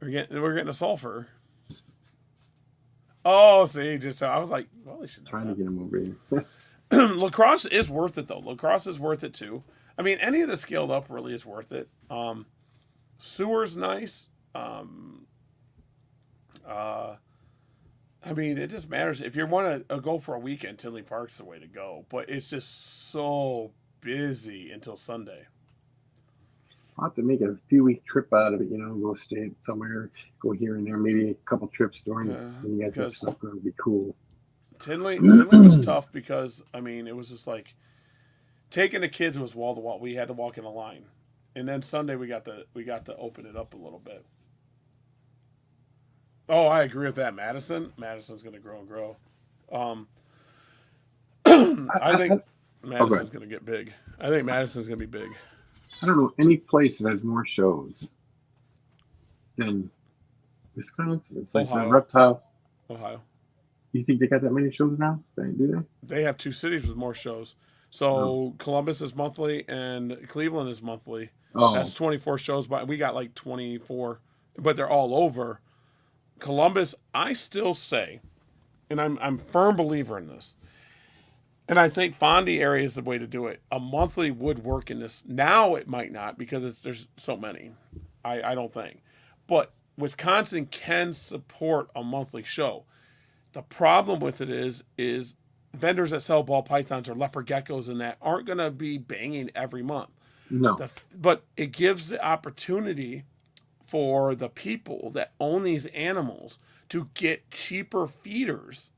We're getting a sulfur. Oh, see, I was like, well, they should
Trying to get him over here.
Lacrosse is worth it though. Lacrosse is worth it too. I mean, any of the scaled up really is worth it. Sewer's nice. I mean, it just matters. If you want to go for a weekend, Tinley Park's the way to go. But it's just so busy until Sunday.
I'll have to make a few-week trip out of it, go stay somewhere, go here and there, maybe a couple trips during when you guys have stuff going to be cool.
Tinley was tough because, I mean, it was just like taking the kids was wall to wall. We had to walk in a line. And then Sunday we got to open it up a little bit. Oh, I agree with that. Madison's going to grow and grow. I think Madison's going to get big. I think Madison's going to be big.
I don't know any place that has more shows than Wisconsin. It's like the reptile.
Ohio.
You think they got that many shows now? Do they?
They have 2 cities with more shows. So Columbus is monthly and Cleveland is monthly.
Oh.
That's 24 shows, but we got like 24, but they're all over. Columbus, I still say, and I'm a firm believer in this, and I think Fondy area is the way to do it. A monthly would work in this. Now it might not because there's so many. I don't think. But Wisconsin can support a monthly show. The problem with it is vendors that sell ball pythons or leopard geckos and that aren't going to be banging every month.
No.
But it gives the opportunity for the people that own these animals to get cheaper feeders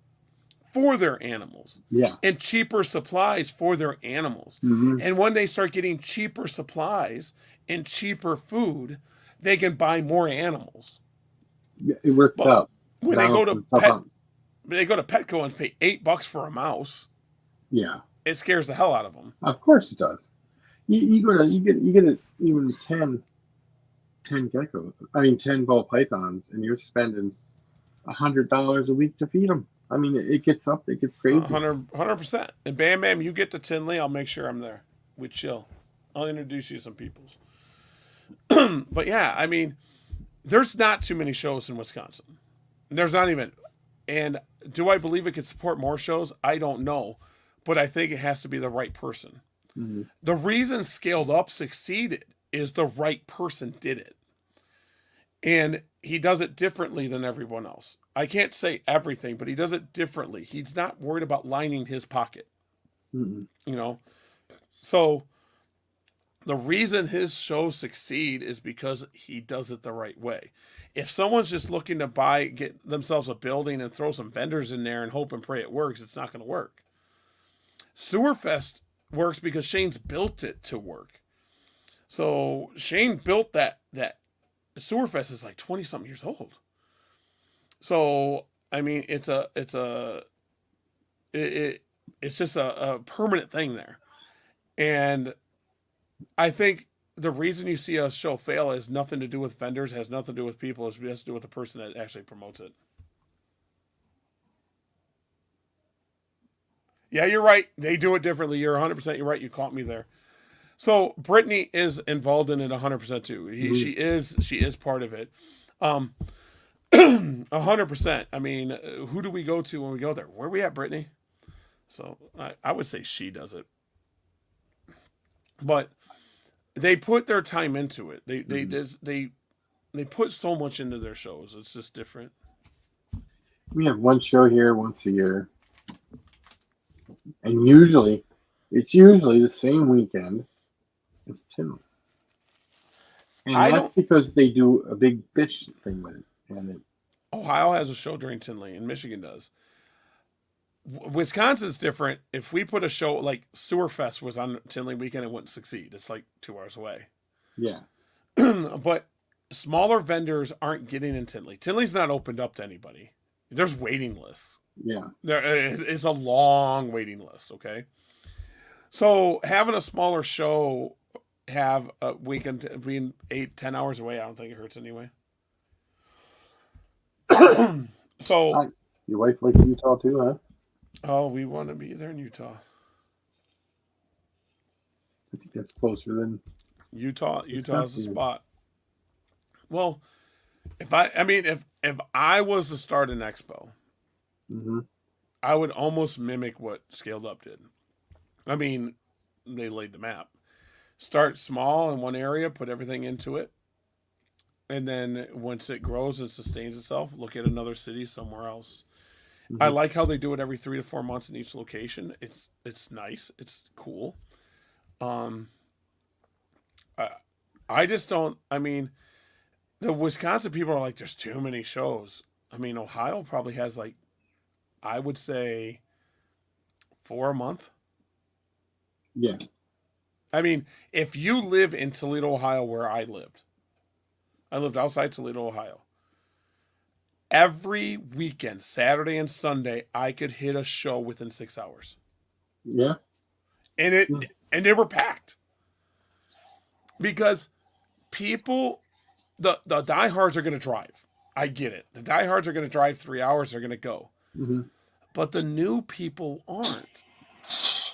for their animals.
Yeah.
And cheaper supplies for their animals.
Mm-hmm.
And when they start getting cheaper supplies and cheaper food, they can buy more animals.
Yeah, it works out.
When they go to Petco and pay $8 for a mouse,
yeah,
it scares the hell out of them.
Of course it does. You get it even 10 geckos. I mean 10 ball pythons, and you're spending $100 a week to feed them. I mean, it gets crazy.
100%. And Bam Bam, you get to Tinley, I'll make sure I'm there. We chill. I'll introduce you to some peoples. But yeah, I mean, there's not too many shows in Wisconsin. There's not even. And do I believe it could support more shows? I don't know. But I think it has to be the right person. Mm-hmm. The reason Scaled Up succeeded is the right person did it. And he does it differently than everyone else. I can't say everything, but he does it differently. He's not worried about lining his pocket. Mm-hmm. So the reason his shows succeed is because he does it the right way. If someone's just looking to get themselves a building and throw some vendors in there and hope and pray it works, it's not going to work. Sewerfest works because Shane's built it to work. So Shane built that Sewerfest is like 20 something years old. So I mean, it's just a permanent thing there, and I think the reason you see a show fail has nothing to do with vendors, has nothing to do with people, it has to do with the person that actually promotes it. Yeah, you're right. They do it differently. You're 100%. You're right. You caught me there. So Brittany is involved in it 100% too. She is part of it. 100%. I mean, who do we go to when we go there? Where are we at, Brittany? So I would say she does it. But they put their time into it. They put so much into their shows. It's just different.
We have one show here once a year, and it's usually the same weekend as Tinley, and that's because they do a big fish thing with it. And
Ohio has a show during Tinley, and Michigan does. Wisconsin's different. If we put a show like Sewerfest was on Tinley weekend, it wouldn't succeed. It's like 2 hours away.
Yeah.
But smaller vendors aren't getting in Tinley. Tinley's not opened up to anybody. There's waiting lists.
Yeah.
There is a long waiting list, okay? So having a smaller show have a weekend being 8-10 hours away, I don't think it hurts anyway. So
your wife likes Utah too, huh?
Oh, we want to be there in Utah.
I think that's closer than
Utah. Utah's the spot. Well, if I was to start an expo, I would almost mimic what Scaled Up did. I mean, they laid the map. Start small in one area, put everything into it, and then once it grows and sustains itself, look at another city somewhere else. I like how they do it every 3 to 4 months in each location. It's nice. It's cool. I just don't. I mean, the Wisconsin people are like, there's too many shows. I mean, Ohio probably has like, I would say, 4 a month.
Yeah.
I mean, if you live in toledo, Ohio, where I lived outside Toledo, Ohio. Every weekend, Saturday and Sunday, I could hit a show within 6 hours.
Yeah.
And they were packed. Because people, the diehards are going to drive. I get it. The diehards are going to drive 3 hours, they're going to go. But the new people aren't.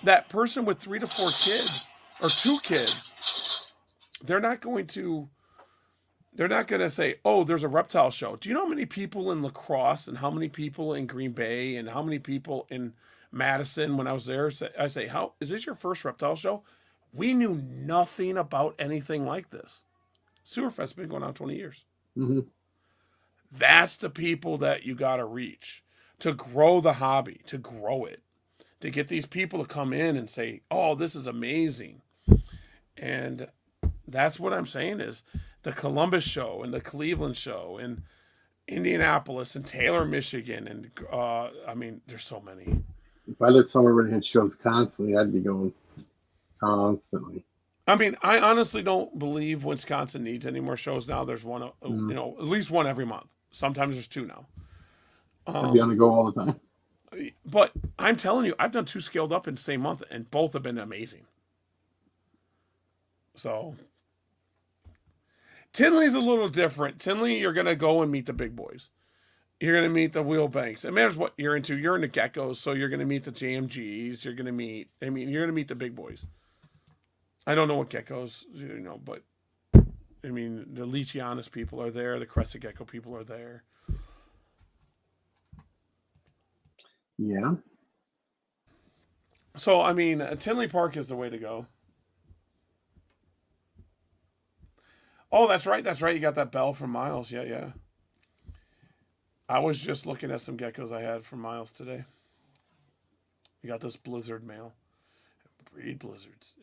That person with 3 to 4 kids or 2 kids, they're not going to say, oh, there's a reptile show. Do you know how many people in La Crosse and how many people in Green Bay and how many people in Madison when I was there? I say, how is this your first reptile show? We knew nothing about anything like this. Sewerfest's been going on 20 years. That's the people that you got to reach to grow the hobby, to grow it, to get these people to come in and say, oh, this is amazing. And that's what I'm saying is the Columbus show and the Cleveland show and Indianapolis and Taylor, Michigan. And I mean, there's so many.
If I lived somewhere where they had shows constantly, I'd be going constantly.
I mean, I honestly don't believe Wisconsin needs any more shows now. There's one, at least one every month. Sometimes there's 2 now.
I'd be on the go all the time.
But I'm telling you, I've done 2 Scaled Up in the same month, and both have been amazing. So Tinley's a little different. Tinley, you're going to go and meet the big boys. You're going to meet the Wheel Banks. It matters what you're into. You're into geckos, so you're going to meet the JMGs. You're going to meet the big boys. I don't know what geckos, but I mean, the Leachianus people are there. The crested gecko people are there.
Yeah.
So, I mean, Tinley Park is the way to go. Oh, that's right. You got that bell from Miles. Yeah. I was just looking at some geckos I had from Miles today. You got this blizzard male. breed blizzards.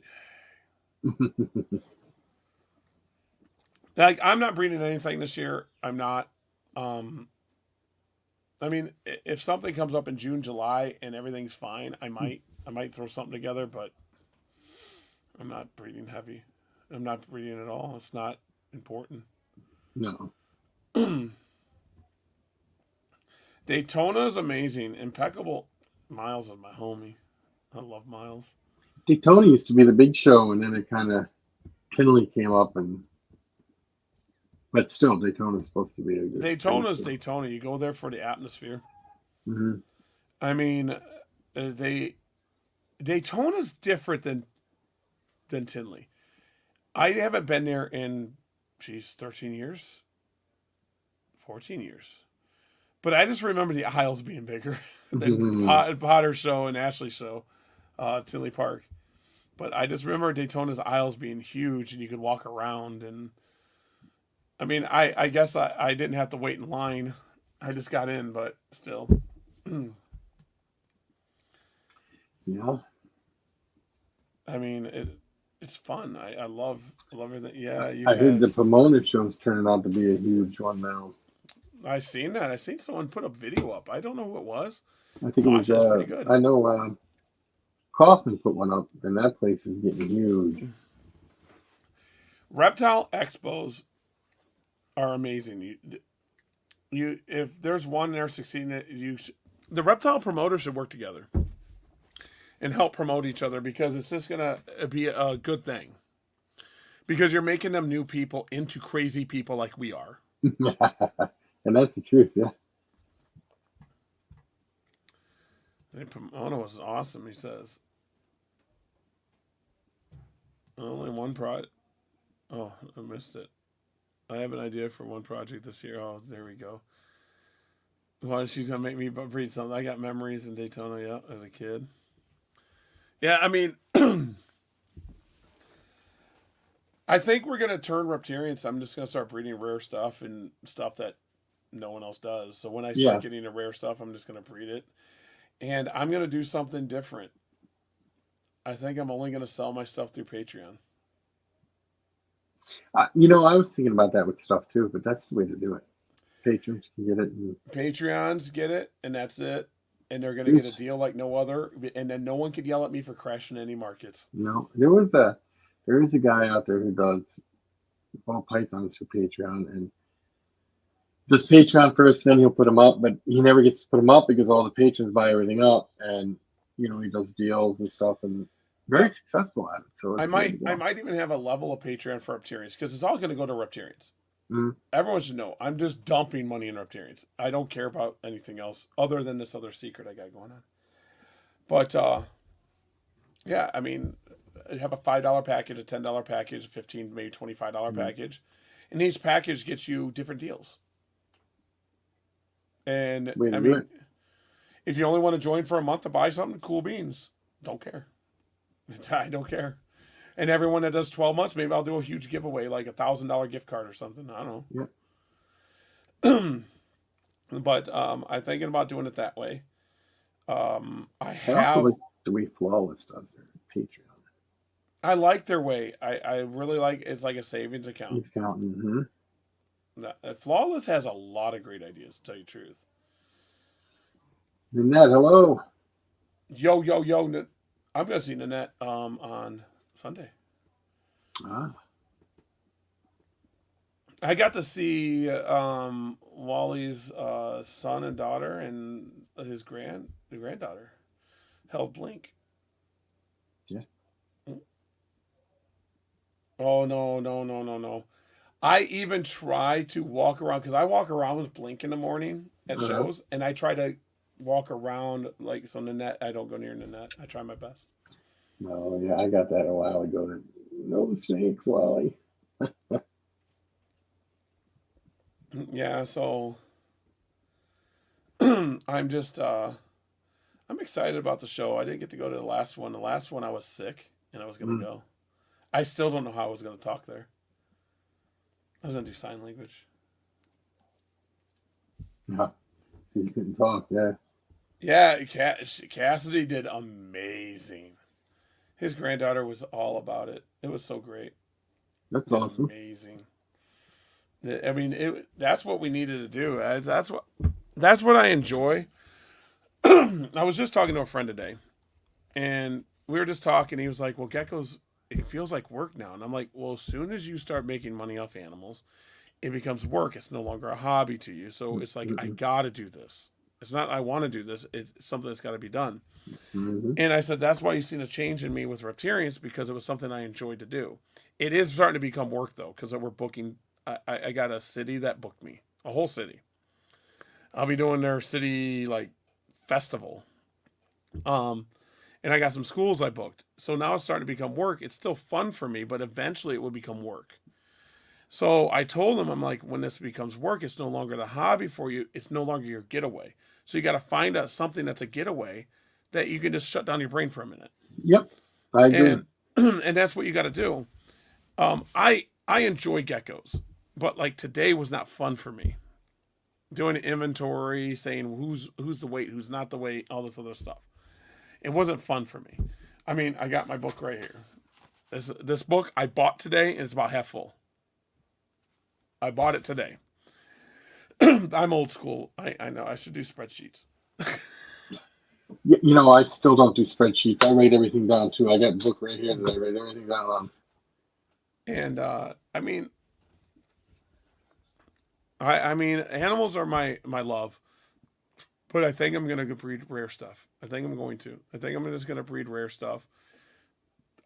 Like, I'm not breeding anything this year. I'm not. I mean, if something comes up in June, July, and everything's fine, I might throw something together, but I'm not breeding heavy. I'm not breeding at all. It's not important.
No.
Daytona is amazing. Impeccable. Miles is my homie. I love Miles.
Daytona used to be the big show, and then it kind of Tinley came up, but still, Daytona's supposed to be a good.
Daytona's Daytona. You go there for the atmosphere.
Mm-hmm.
I mean, Daytona's different than Tinley. I haven't been there in, 13 years, 14 years. But I just remember the aisles being bigger than Potter Show and Ashley Show, Tinley Park. But I just remember Daytona's aisles being huge, and you could walk around. And I mean, I guess I didn't have to wait in line. I just got in, but still.
Yeah.
I mean, it's fun. I love everything. Yeah,
I heard the Pomona show's turning out to be a huge one now.
I seen that. I seen someone put a video up. I don't know who it was.
I think it was.
Pretty good.
I know Kaufman put one up, and that place is getting huge.
Reptile expos are amazing. You if there's one there succeeding, the reptile promoters should work together and help promote each other, because it's just gonna be a good thing. Because you're making them new people into crazy people like we are.
And that's the truth, yeah.
Pomona was awesome, he says. Only one project. Oh, I missed it. I have an idea for one project this year. Oh, there we go. Why she's gonna make me breed something? I got memories in Daytona, yeah, as a kid. Yeah, I mean, I think we're gonna turn Reptarians. I'm just gonna start breeding rare stuff and stuff that no one else does. So when I start getting the rare stuff, I'm just gonna breed it, and I'm gonna do something different. I think I'm only gonna sell my stuff through Patreon.
I was thinking about that with stuff too, but that's the way to do it. Patrons can get it.
Patreons get it, and that's it. And they're gonna get a deal like no other, and then no one could yell at me for crashing any markets.
No, there is a guy out there who does all pythons for Patreon, and just Patreon first, then he'll put them up, but he never gets to put them up because all the patrons buy everything up, and he does deals and stuff, and very successful at it. So
I might even have a level of Patreon for Reptarians, because it's all going to go to Reptarians. Everyone should know I'm just dumping money in Reptarians. I don't care about anything else other than this other secret I got going on. But yeah, I mean, I have a $5 package, a $10 package, a $15, maybe $25 package, and each package gets you different deals. And I mean, if you only want to join for a month to buy something, cool beans. Don't care. I don't care. And everyone that does 12 months, maybe I'll do a huge giveaway, like a $1,000 gift card or something. I don't know. Yeah. But I'm thinking about doing it that way. I have
the way Flawless does their Patreon.
I like their way. I really like it's like a savings account. Flawless has a lot of great ideas, to tell you the truth.
Nanette, hello.
Yo. I'm going to see Nanette on Sunday. I got to see Wally's son and daughter and his granddaughter held Blink.
Yeah.
Oh, no. I even try to walk around, because I walk around with Blink in the morning at shows, and I try to walk around, like, so Nanette, I don't go near Nanette. I try my best.
Oh, yeah, I got that a while ago. No snakes, Wally.
Yeah, so I'm just, I'm excited about the show. I didn't get to go to the last one. The last one I was sick, and I was going to go. I still don't know how I was going to talk there. I was going to do sign language.
Yeah, you couldn't talk, yeah.
Yeah, Cassidy did amazing. His granddaughter was all about it. It was so great.
That's
It was
awesome.
amazing. I mean, that's what we needed to do. That's what I enjoy. I was just talking to a friend today, and we were just talking. He was like, "Well, geckos, it feels like work now," and I'm like, "Well, as soon as you start making money off animals, it becomes work. It's no longer a hobby to you. So it's like I got to do this. It's not I want to do this. It's something that's got to be done."
Mm-hmm.
And I said, "That's why you've seen a change in me with reptarians because it was something I enjoyed to do. It is starting to become work though because we're booking. I got a city that booked me, a whole city. I'll be doing their city like festival. And I got some schools I booked. So now it's starting to become work. It's still fun for me, but eventually it will become work. So I told him, I'm like, when this becomes work, it's no longer the hobby for you. It's no longer your getaway. So you got to find out something that's a getaway that you can just shut down your brain for a minute.
Yep, I agree.
And and that's what you got to do. I enjoy geckos, but like today was not fun for me. Doing an inventory, saying who's the weight, who's not the weight, all this other stuff. It wasn't fun for me. I mean, I got my book right here. This book I bought today, and it's about half full. I bought it today. I'm old school. I know. I should do spreadsheets.
You know, I still don't do spreadsheets. I write everything down too. I got a book right here that I write everything down on.
And I mean, I mean, animals are my love, but I think I'm gonna go breed rare stuff. I think I'm going to. I think I'm just gonna breed rare stuff.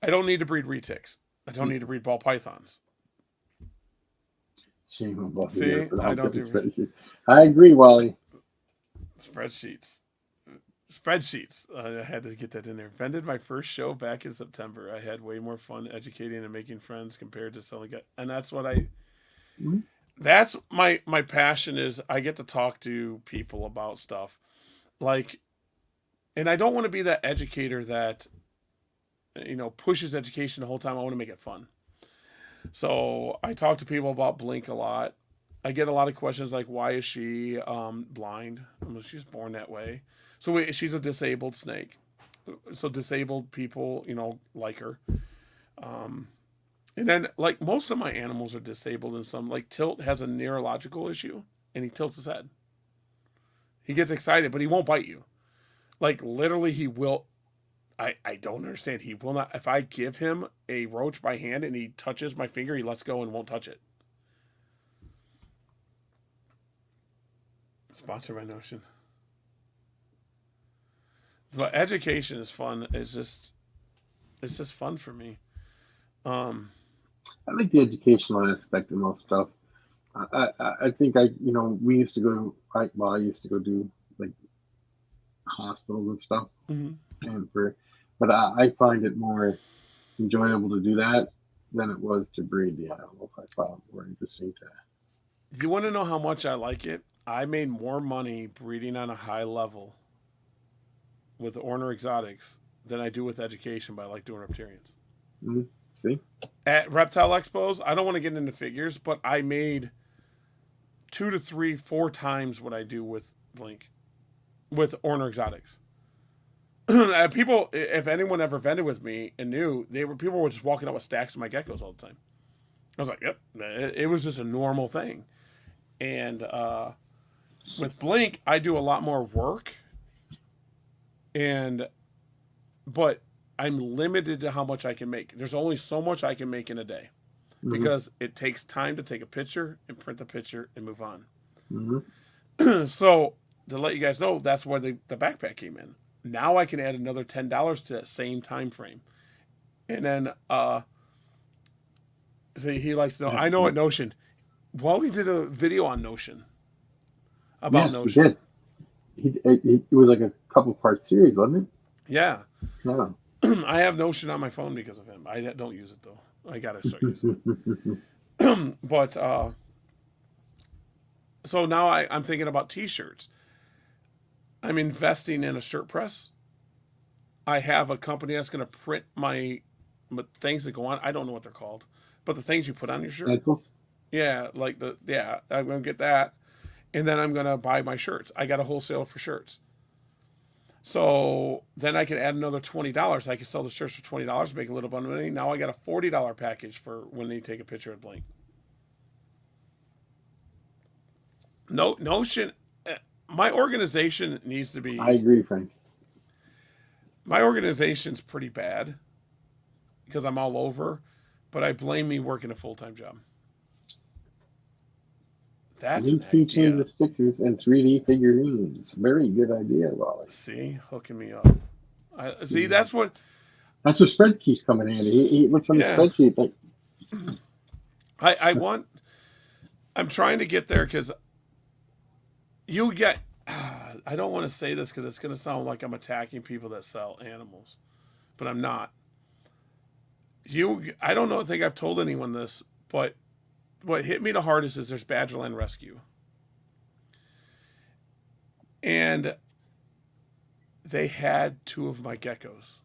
I don't need to breed retics. I don't need to breed ball pythons.
Shame on both of
See,
you for
I
not
don't
getting
do
spreadsheets. I agree, Wally.
spreadsheets. Spreadsheets. I had to get that in there. Vended my first show back in September. I had way more fun educating and making friends compared to selling it. And that's what
Mhm.
that's my passion is I get to talk to people about stuff. Like, and I don't want to be that educator that, pushes education the whole time. I want to make it fun. So I talk to people about Blink a lot. I get a lot of questions like, why is she blind? Well, she's born that way. So she's a disabled snake. So disabled people, like her. And then, like, most of my animals are disabled in some. Like, Tilt has a neurological issue, and he tilts his head. He gets excited, but he won't bite you. Like, literally, he will. I don't understand. He will not. If I give him a roach by hand and he touches my finger, he lets go and won't touch it. Sponsored by Notion. But education is fun. It's just fun for me.
I like the educational aspect of most stuff. I think we used to go. I used to go do like hospitals and stuff, and but I find it more enjoyable to do that than it was to breed the animals. I found more interesting to.
Do you want to know how much I like it? I made more money breeding on a high level with Orner Exotics than I do with education, but I like doing reptarians.
See?
At reptile expos, I don't want to get into figures, but I made 2 to 3, 4 times what I do with Blink, with Orner Exotics. People, if anyone ever vended with me and knew, people were just walking out with stacks of my geckos all the time. I was like, yep, it was just a normal thing. And with Blink, I do a lot more work, but I'm limited to how much I can make. There's only so much I can make in a day because it takes time to take a picture and print the picture and move on. So to let you guys know, that's where the backpack came in. Now I can add another $10 to that same time frame. And then see, he likes to know. I know at Notion. Wally did a video on Notion. About Notion.
He did. It was like a couple part series, wasn't it?
Yeah.
Yeah.
I have Notion on my phone because of him. I don't use it though. I gotta start using it. But so now I'm thinking about T-shirts. I'm investing in a shirt press. I have a company that's going to print my things that go on. I don't know what they're called, but the things you put on your shirt.
Pencils?
Yeah, I'm going to get that. And then I'm going to buy my shirts. I got a wholesaler for shirts. So then I could add another $20. I could sell the shirts for $20, make a little bit of money. Now I got a $40 package for when they take a picture of Blink. No Notion. My organization needs to be.
I agree, Frank.
My organization's pretty bad because I'm all over, but I blame me working a full-time job. That's an
New
idea.
keychain with stickers and 3D figurines. Very good idea, Wally.
See, hooking me up. See, that's what.
That's where spreadsheets come in handy. He looks on the spreadsheet. Like,
I'm trying to get there because you get. I don't want to say this because it's going to sound like I'm attacking people that sell animals, but I'm not. I don't think I've told anyone this, but what hit me the hardest is there's Badgerland Rescue. And they had 2 of my geckos.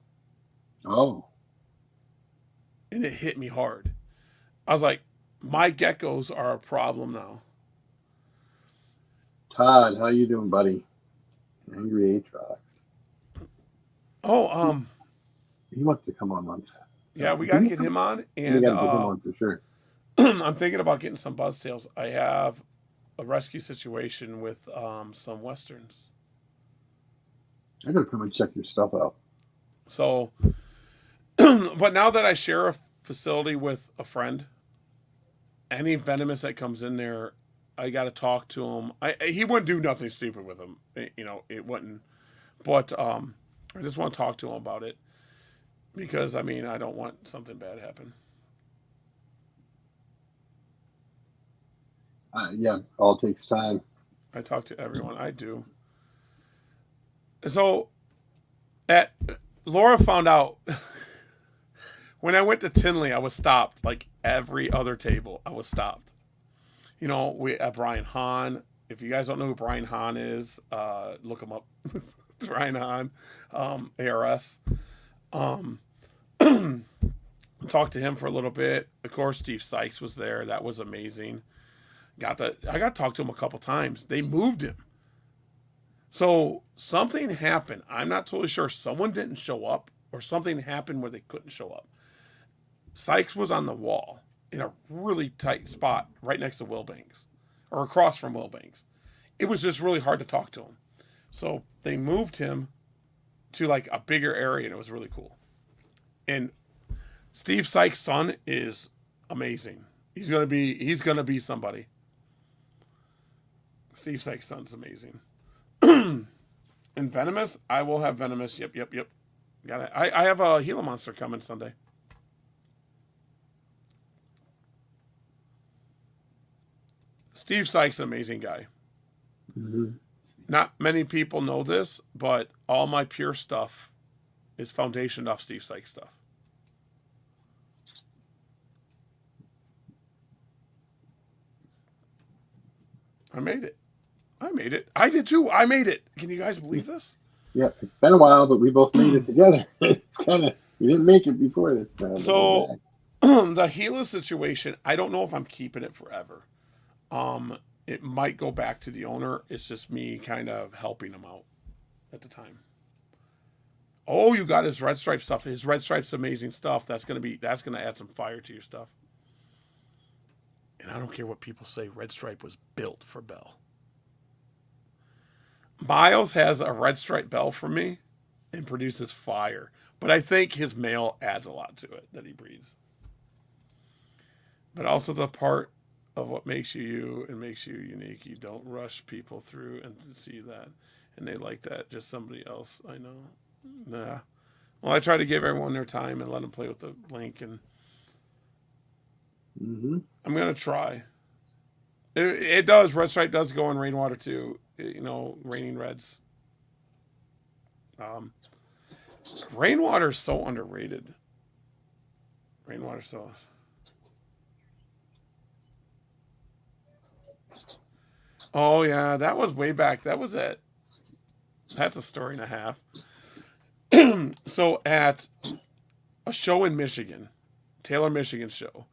oh,
And it hit me hard. I was like, my geckos are a problem now.
Todd, how you doing, buddy? Angry Aatrox.
Oh,
He wants to come on once.
yeah, we got to get him on. And
we got to get him on for sure.
I'm thinking about getting some buzztails. I have a rescue situation with some westerns.
I gotta come and check your stuff out.
So, but now that I share a facility with a friend, any venomous that comes in there, I got to talk to him. He wouldn't do nothing stupid with him, it wouldn't. But I just want to talk to him about it because I don't want something bad to happen.
Yeah, all takes time.
I talk to everyone. I do. So, Laura found out when I went to Tinley, I was stopped. Like every other table, I was stopped. We at Brian Hahn. If you guys don't know who Brian Hahn is, look him up. Brian Hahn, ARS. Talked to him for a little bit. Of course, Steve Sykes was there. That was amazing. I got to talk to him a couple times. They moved him. So something happened. I'm not totally sure. Someone didn't show up or something happened where they couldn't show up. Sykes was on the wall in a really tight spot right next to Wilbanks or across from Wilbanks. It was just really hard to talk to him. So they moved him to like a bigger area and it was really cool. And Steve Sykes' son is amazing. He's gonna be somebody. Steve Sykes' son's amazing. And Venomous, I will have Venomous. Yep. Got it. I have a Gila Monster coming Sunday. Steve Sykes, amazing guy.
Mm-hmm.
Not many people know this, but all my pure stuff is foundationed off Steve Sykes stuff. I made it. I did too. I made it. Can you guys believe this?
Yeah, it's been a while, but we both made it together. It's kind of, we didn't make it before this time.
So the Gila situation, I don't know if I'm keeping it forever. It might go back to the owner. It's just me kind of helping him out at the time. Oh, you got his Red Stripe stuff. His Red Stripe's amazing stuff. That's gonna add some fire to your stuff. And I don't care what people say. Red Stripe was built for Bell. Miles has a Red Stripe Bell for me and produces fire. But I think his male adds a lot to it that he breeds. But also the part of what makes you you and makes you unique. You don't rush people through and see that. And they like that. Just somebody else. I know. Nah. Well, I try to give everyone their time and let them play with the link. And I'm going to try. It does. Red Stripe does go in Rainwater too. Raining Reds. Rainwater is so underrated. Rainwater so. Oh yeah, that was way back. That's a story and a half. So at a show in Michigan, Taylor, Michigan show,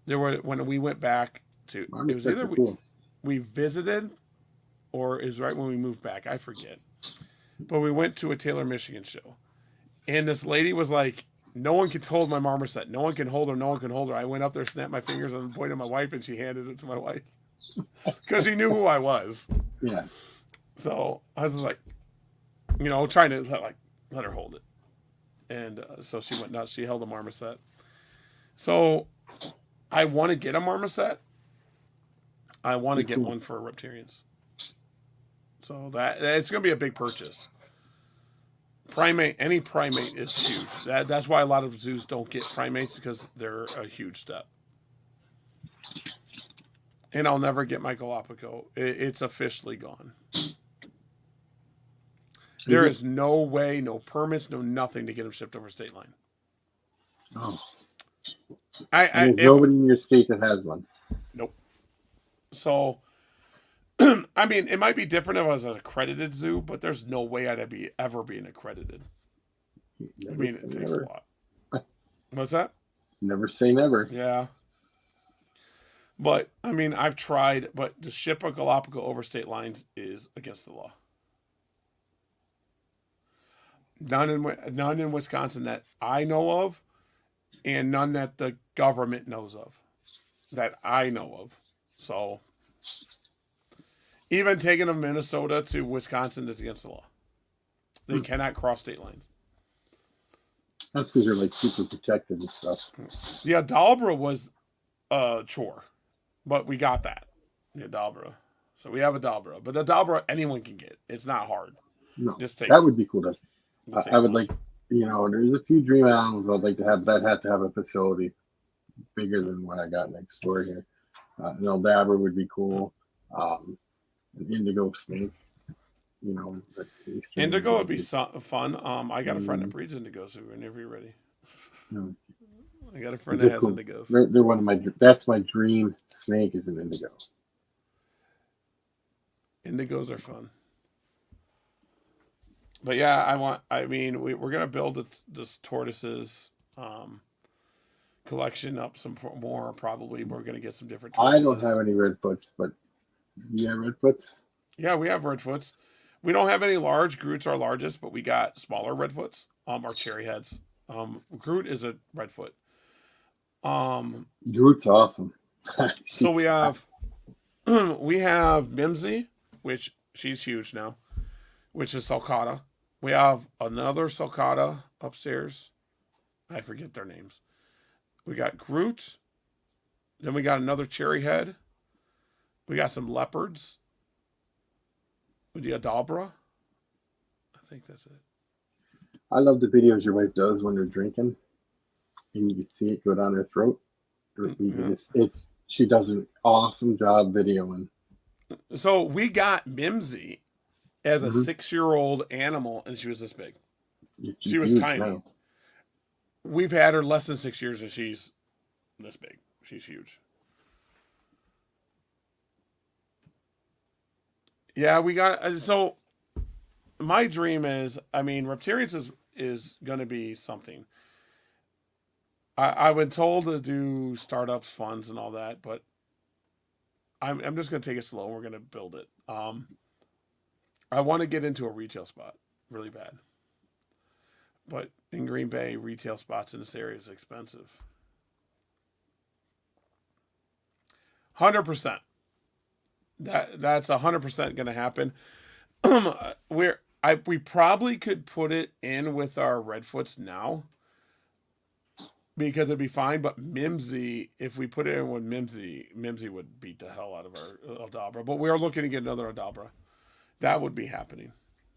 when we went back to, it was either we visited or is right when we moved back. I forget. but we went to a Taylor, Michigan show. And this lady was like, no one can hold my marmoset. No one can hold her. No one can hold her. I went up there, snapped my fingers, and pointed at my wife, and she handed it to my wife. Because she knew who I was.
Yeah.
So I was like, trying to let her hold it. And so she went nuts. She held a marmoset. So I want to get a marmoset. I want to get one for Reptarians. So it's going to be a big purchase. Any primate is huge. That's why a lot of zoos don't get primates, because they're a huge step. And I'll never get my Galapagos. It's officially gone. There is no way, no permits, no nothing to get them shipped over state line.
Oh. There's nobody in your state that has one.
Nope. So, I mean, it might be different if I was an accredited zoo, but there's no way I'd ever being accredited. I mean, it takes a lot. What's that?
Never say never.
Yeah. But, I mean, I've tried, but to ship a Galapagos over state lines is against the law. None in Wisconsin that I know of, and none that the government knows of, that I know of. So, even taking them Minnesota to Wisconsin is against the law. They cannot cross state lines.
That's because they're like super protected and stuff.
The Adalbra was a chore, but we got that. The Adalbra. So we have Adalbra. But Adalbra, anyone can get. It's not hard.
No, that would be cool. I would like, there's a few dream animals I'd like to have that have to have a facility bigger than what I got next door here. An Aldabra would be cool. An indigo snake,
Indigo would be fun. I got a friend that breeds indigos, so whenever you're ready. I got a friend that has indigos.
They're one of that's my dream snake, is an indigo.
Indigos are fun. But yeah, we're going to build this tortoises collection up some more. Probably we're going to get some different tortoises.
I don't have any redfoots, but you have redfoots?
Yeah, we have redfoots. We don't have any large. Groot's our largest, but we got smaller redfoots. Our cherry heads. Groot is a redfoot.
Groot's awesome.
So we have Mimsy, which she's huge now, which is sulcata. We have another sulcata upstairs. I forget their names. We got Groot. Then we got another cherry head. We got some leopards. With the Adalbra. I think that's it.
I love the videos your wife does when they're drinking, and you can see it go down her throat. She does an awesome job videoing.
So we got Mimsy as a 6-year-old animal, and she was this big. She was tiny. Now. We've had her less than 6 years, and she's this big. She's huge. Yeah, we got. So my dream is, Reptarians is going to be something. I've been told to do startups, funds, and all that, but I'm just going to take it slow. We're going to build it. I want to get into a retail spot really bad. But in Green Bay, retail spots in this area is expensive. 100%. That's 100% going to happen. We probably could put it in with our redfoots now, because it'd be fine. But Mimsy, if we put it in with Mimsy would beat the hell out of our Adalbra. But we are looking to get another Adalbra. That would be happening.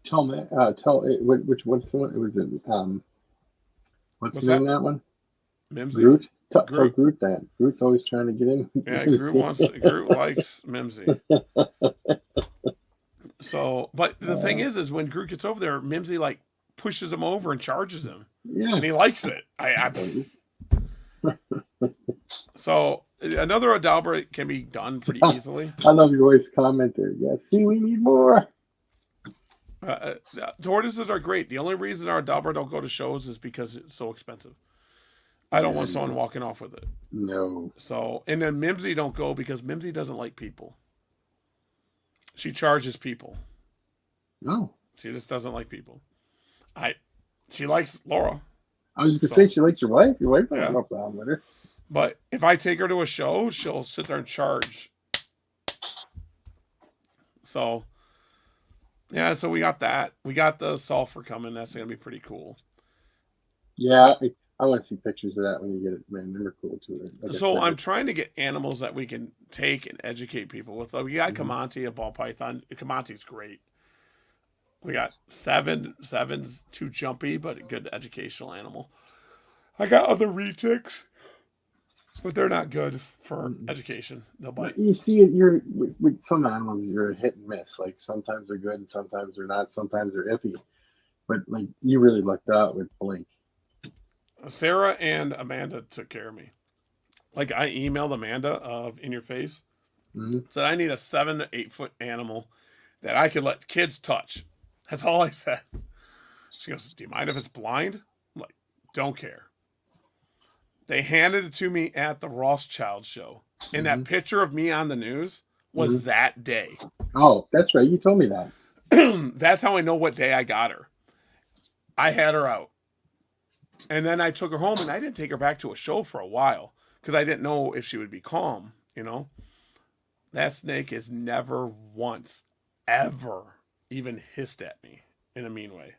What's the one? Was it what's the name of that one?
Mimsy.
Groot. Tell Groot that. Groot's always trying to get in.
Yeah, Groot likes Mimsy. So, but the thing is when Groot gets over there, Mimsy pushes him over and charges him. Yeah, and he likes it. So another Adalbra can be done pretty easily.
I love your voice commenter. Yeah, see, we need more.
Tortoises are great. The only reason our Adalbra don't go to shows is because it's so expensive. I don't want someone walking off with it.
No.
So, and then Mimsy don't go because Mimsy doesn't like people. She charges people.
No.
She just doesn't like people. She likes Laura.
I was just gonna say she likes your wife. Your wife doesn't have
Yeah.
no problem with her.
But if I take her to a show, she'll sit there and charge. So, yeah, so we got that. We got the sulfur coming. That's going to be pretty cool.
Yeah, I want to see pictures of that when you get it, man. They're cool too. Like
So I'm trying to get animals that we can take and educate people with. Like we got Comanche, a ball python. Comanche's great. We got seven's too jumpy, but a good educational animal. I got other retics, but they're not good for education. They'll bite.
You see it. You're with some animals. You're a hit and miss. Like sometimes they're good, and sometimes they're not. Sometimes they're iffy. But like you really lucked out with Blink.
Sarah and Amanda took care of me. Like I emailed Amanda of In Your Face, said I need a 7 to 8 foot animal that I could let kids touch. That's all I said. She goes, "Do you mind if it's blind?" I'm like, "Don't care." They handed it to me at the Rothschild show, and that picture of me on the news was that day.
Oh, that's right. You told me that.
That's how I know what day I got her. I had her out. And then I took her home, and I didn't take her back to a show for a while because I didn't know if she would be calm, you know? That snake has never once, ever even hissed at me in a mean way.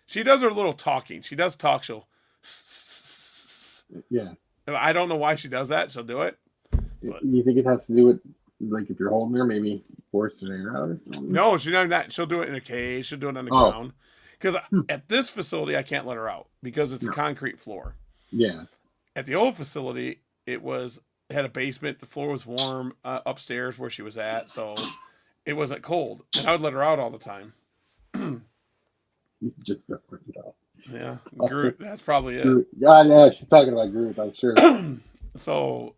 She does her little talking. She does talk. She'll...
Yeah.
I don't know why she does that. She'll do it. But...
You think it has to do with, like, if you're holding her, maybe force an air out or something?
No, she'll do it in a cage. She'll do it on the ground. Because at this facility, I can't let her out because it's a concrete floor.
Yeah.
At the old facility, it had a basement. The floor was warm upstairs where she was at, so it wasn't cold. And I would let her out all the time.
You just don't work it out.
Yeah, Groot. That's probably it.
Groot. Yeah, she's talking about Groot, I'm sure.
So,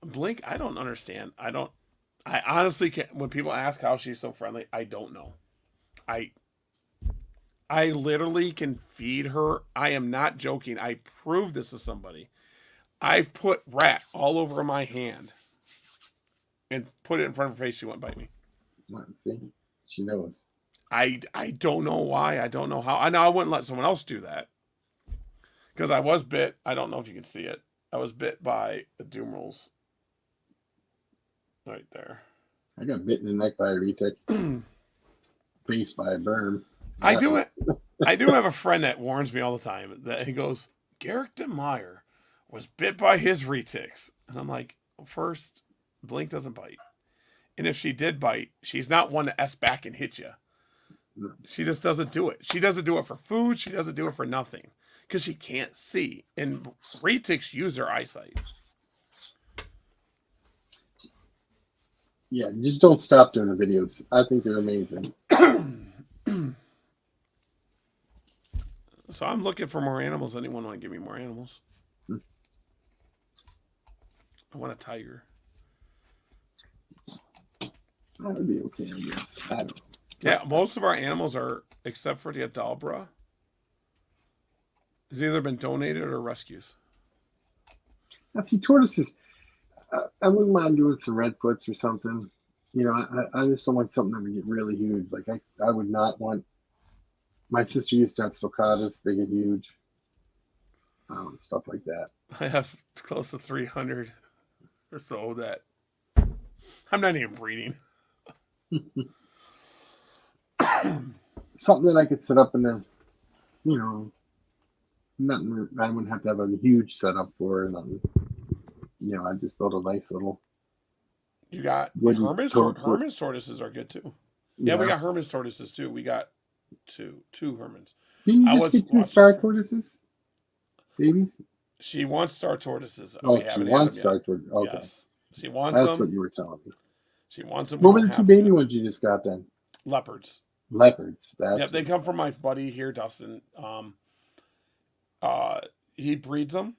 Blink, I don't understand. I honestly can't. When people ask how she's so friendly, I don't know. I literally can feed her. I am not joking. I proved this to somebody. I've put rat all over my hand and put it in front of her face. She wouldn't bite me.
See, she knows.
I don't know why. I don't know how. I know I wouldn't let someone else do that because I was bit. I don't know if you can see it. I was bit by a Dumerals right there.
I got bitten in the neck by a retic. Face by a berm.
I do have a friend that warns me all the time that he goes, Garrick DeMeyer was bit by his retics. And I'm like, well, first, Blink doesn't bite. And if she did bite, she's not one to S back and hit you. She just doesn't do it. She doesn't do it for food. She doesn't do it for nothing because she can't see. And retics use their eyesight.
Yeah, just don't stop doing the videos. I think they're amazing.
So I'm looking for more animals. Anyone want to give me more animals? I want a tiger.
That would be okay, I guess. I don't know.
Yeah, most of our animals are, except for the Adalbra, has either been donated or rescues.
Now, see, tortoises, I wouldn't mind doing some redfoots or something. You know, I just don't want something that would get really huge. Like, I would not want. My sister used to have sulcatas. They get huge. Stuff like that.
I have close to 300 or so that I'm not even breeding.
Something that I could set up in the, you know, nothing. I wouldn't have to have a huge setup for it. You know, I'd just build a nice little.
You got Herman's tortoises are good too. Yeah, we got Herman's tortoises too. We got two Hermans.
Didn't you just get 2 star tortoises? Babies?
She wants star tortoises.
Oh, she wants star tortoises. Okay.
Yes. She wants them.
That's what you were telling me.
She wants them.
What were the 2 baby ones you just got then?
Leopards.
Leopards. That's
they come from my buddy here, Dustin. He breeds them.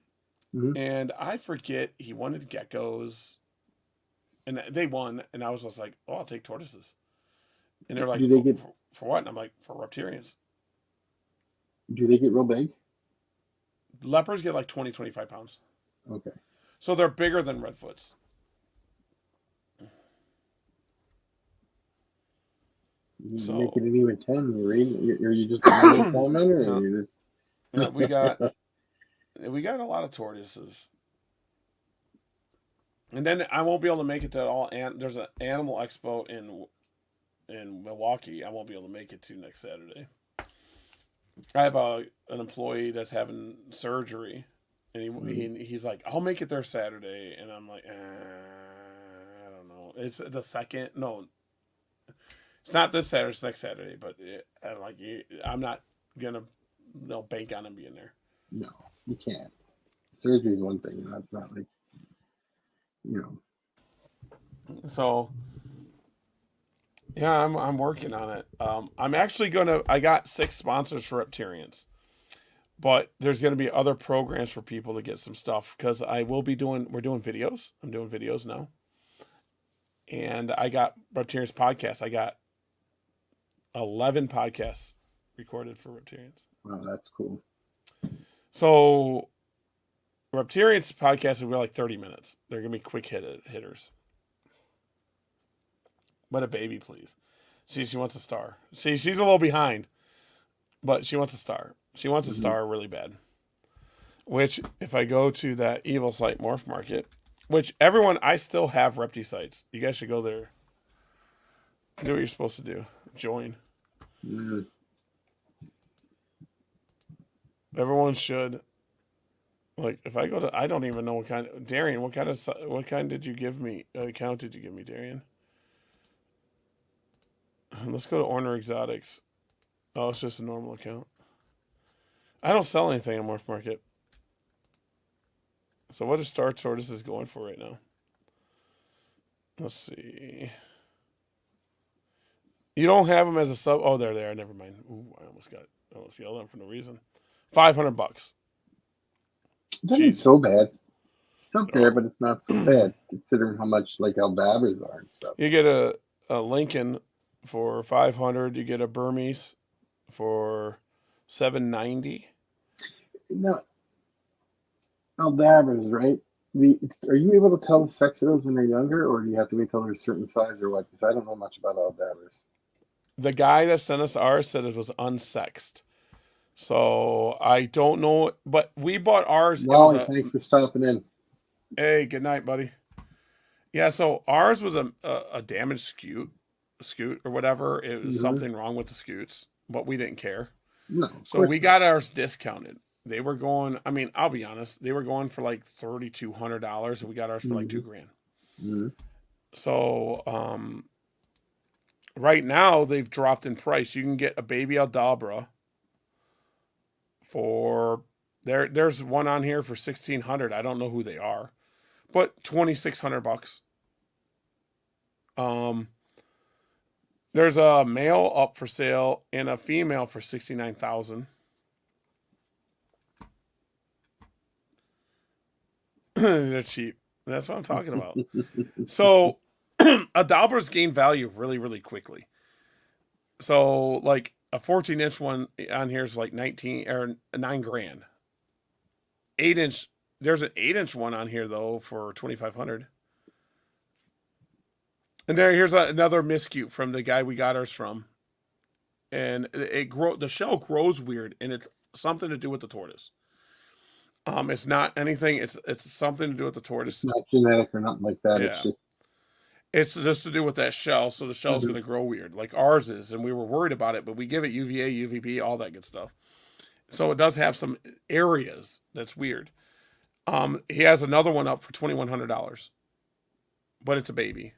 And I forget, he wanted geckos. And they won. And I was just like, oh, I'll take tortoises. And they're like,
do they get,
for what? And I'm like, for reptilians.
Do they get real big?
Leopards get like 20, 25 pounds.
Okay.
So they're bigger than redfoots.
You
So
make it an even 10. You read? Are you just a normal commenter,
yeah,
or you just?
yeah, we got a lot of tortoises. And then I won't be able to make it to all. There's an animal expo in Milwaukee. I won't be able to make it to next Saturday. I have an employee that's having surgery, and he's like, "I'll make it there Saturday," and I'm like, I don't know. It's the second. No, it's not this Saturday. It's next Saturday. But I'm like, I'm not gonna bank on him being there.
No, you can't. Surgery is one thing. That's not like, you know.
So yeah, I'm working on it. I'm actually I got 6 sponsors for Reptarians, but there's gonna be other programs for people to get some stuff because we're doing videos. I'm doing videos now, and I got Reptarians podcast. I got 11 podcasts recorded for Reptarians.
Wow, that's cool.
So Reptarians podcast will be like 30 minutes. They're gonna be quick hitters. But a baby, please. See, she wants a star. See, she's a little behind, but she wants a star. She wants a star really bad. Which, if I go to that Evil Site Morph Market, which I still have Repti sites. You guys should go there. Do what you're supposed to do. Join.
Mm.
Everyone should. Like, if I go to, I don't even know what kind. Darian, what kind did you give me? Account did you give me, Darian? Let's go to Orner Exotics. Oh, it's just a normal account. I don't sell anything on Morph Market. So what is Star Tortoise going for right now? Let's see. You don't have them as a sub. Oh, there they are. Never mind. Ooh, I almost yelled at them for no reason. $500.
It's so bad. It's up there, but it's not so bad considering how much like Aldabras are and stuff.
You get a Lincoln for $500. You get a Burmese for $790.
No, Aldabras, right? Are you able to tell the sex of those when they're younger, or do you have to wait till they're a certain size, or what? Because I don't know much about Aldabras.
The guy that sent us ours said it was unsexed. So I don't know, but we bought ours.
Wally, thanks for stopping in.
Hey, good night, buddy. Yeah, so ours was a damaged scoot or whatever. It was something wrong with the scoots, but we didn't care.
No.
So we got ours discounted. They were going. I mean, I'll be honest. They were going for like $3,200, and we got ours for like $2,000.
Mm-hmm.
So right now they've dropped in price. You can get a baby Aldabra for there's one on here for $1,600. I don't know who they are, but $2,600. There's a male up for sale and a female for $69,000. They're cheap. That's what I'm talking about. So Aldabras gain value really, really quickly. So like a 14-inch one on here is like 19 or $9,000. 8-inch. There's an 8-inch one on here though for $2,500. And here's another miscute from the guy we got ours from. And the shell grows weird, and it's something to do with the tortoise. It's not anything. It's something to do with the tortoise.
It's not genetic or nothing like that.
Yeah. It's just to do with that shell. So the shell's going to grow weird, like ours is, and we were worried about it, but we give it UVA, UVB, all that good stuff. So it does have some areas that's weird. He has another one up for $2,100, but it's a baby.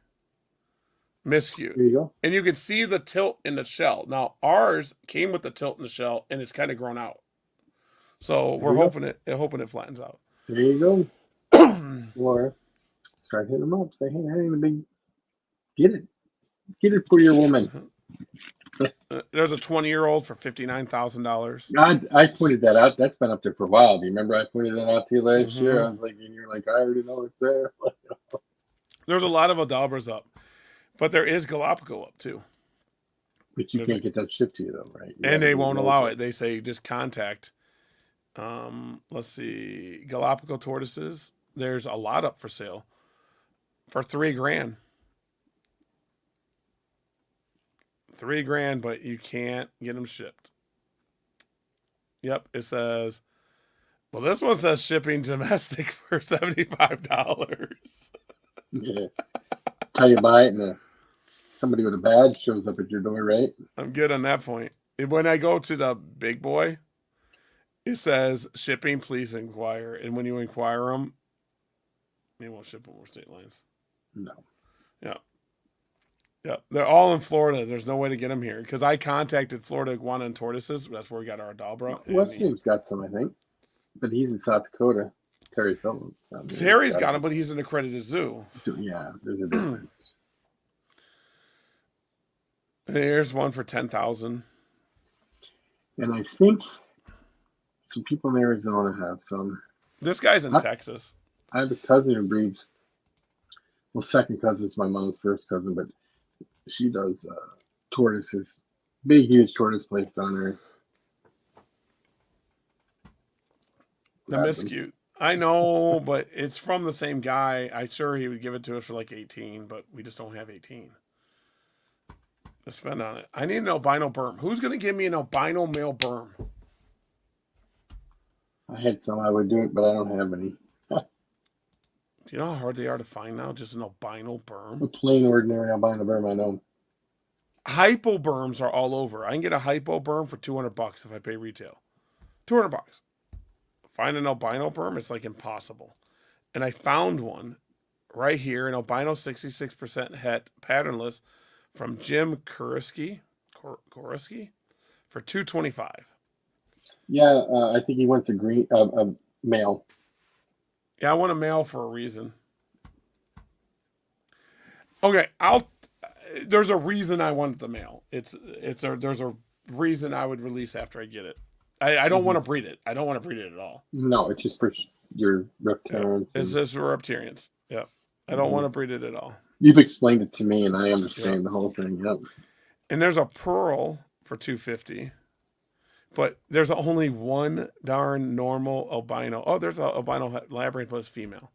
Miscute.
There you go.
And you can see the tilt in the shell. Now ours came with the tilt in the shell, and it's kind of grown out. So we're hoping it flattens out.
There you go. Or start hitting them up. Say, hey, I ain't a big. Get it for your woman.
There's a 20-year-old for $59,000.
I pointed that out. That's been up there for a while. Do you remember I pointed that out to you last year? I was like, and you're like, I already know it's there.
There's a lot of Aldabras up, but there is Galapagos up too.
But you can't get that shipped to you though, right?
And they won't allow it. They say just contact. Let's see, Galapagos tortoises. There's a lot up for sale for $3,000. $3,000, but you can't get them shipped. Yep, it says. Well, this one says shipping domestic for $75.
Yeah. How you buy it, and somebody with a badge shows up at your door, right?
I'm good on that point. When I go to the big boy, it says shipping, please inquire. And when you inquire them, they won't ship over state lines.
No.
Yeah. Yeah. They're all in Florida. There's no way to get them here. Because I contacted Florida Iguana and Tortoises. That's where we got our Adalbra.
Wesley's got some, I think. But he's in South Dakota. Terry Phillips.
Terry's got them, but he's an accredited zoo.
Yeah, there's a difference.
Here's one for $10,000.
And I think some people in Arizona have some.
This guy's in Texas.
I have a cousin who breeds. Well, second cousin's my mom's first cousin, but she does tortoises. Big, huge tortoise place down there.
The Miscute. I know, but it's from the same guy. I'm sure he would give it to us for like 18, but we just don't have 18 to spend on it. I need an albino berm. Who's going to give me an albino male berm?
I had some. I would do it, but I don't have any.
Do you know how hard they are to find now? Just an albino berm?
A plain, ordinary albino berm, I know.
Hypo berms are all over. I can get a hypo berm for $200 if I pay retail. $200. Find an albino berm, it's like impossible. And I found one right here, an albino 66% het patternless from Jim Kuriski for $225.
Yeah, I think he wants a male.
Yeah, I want a male for a reason. Okay, there's a reason I want the male. There's a reason I would release after I get it. I don't want to breed it. I don't want to breed it at all.
No, it's just for your reptarians.
Yeah, it's just for reptarians. Yeah. I don't want to breed it at all.
You've explained it to me, and I understand the whole thing. Yep.
And there's a pearl for $250, but there's only one darn normal albino. Oh, there's an albino labyrinth, but it's female.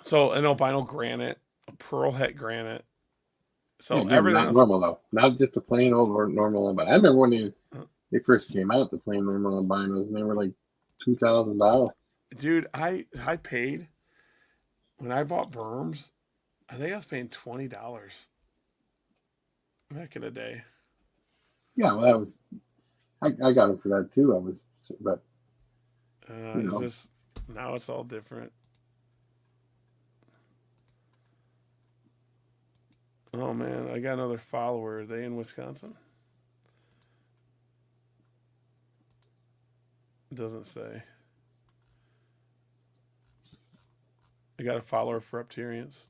So an albino granite, a pearl het granite. So everything
not normal though, not just the plain old or normal albino. I remember when they first came out, the plain normal albinos, and they were like $2,000.
Dude, I paid when I bought berms. I think I was paying $20 back in the day.
Yeah, well, that was. I got it for that too. But
now it's all different. Oh man, I got another follower. Are they in Wisconsin? It doesn't say. I got a follower for Reptarians.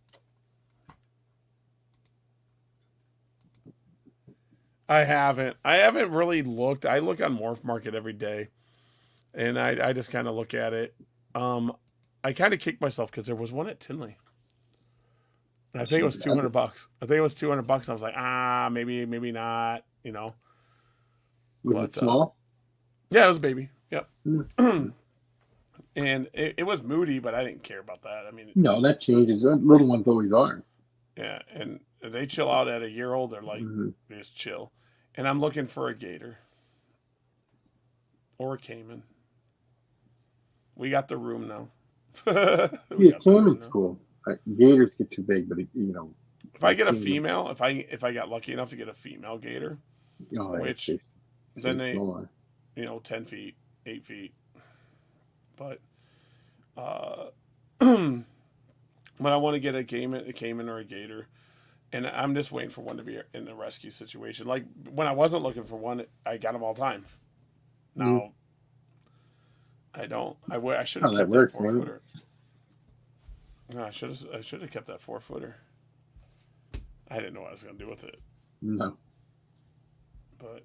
I haven't really looked. I look on Morph Market every day, and I just kind of look at it. I kind of kicked myself because there was one at Tinley. And I think it was $200. I think it was $200. I was like, maybe not. You know.
Was it small?
Yeah, it was a baby. Yep. And it was moody, but I didn't care about that. I mean,
no, that changes. Little ones always are.
Yeah, and they chill out at a year old. They're like, they just chill. And I'm looking for a gator or a caiman. We got the room now.
Yeah, caiman's cool. Gators get too big, but
if I get a female, if I got lucky enough to get a female gator, which then they,
smaller.
10 feet, 8 feet. But when I want to get a caiman or a gator, and I'm just waiting for one to be in a rescue situation. Like when I wasn't looking for one, I got them all the time. Now I don't. I should have kept that 4-footer. No, I should have kept that 4-footer. I didn't know what I was gonna do with it.
No.
But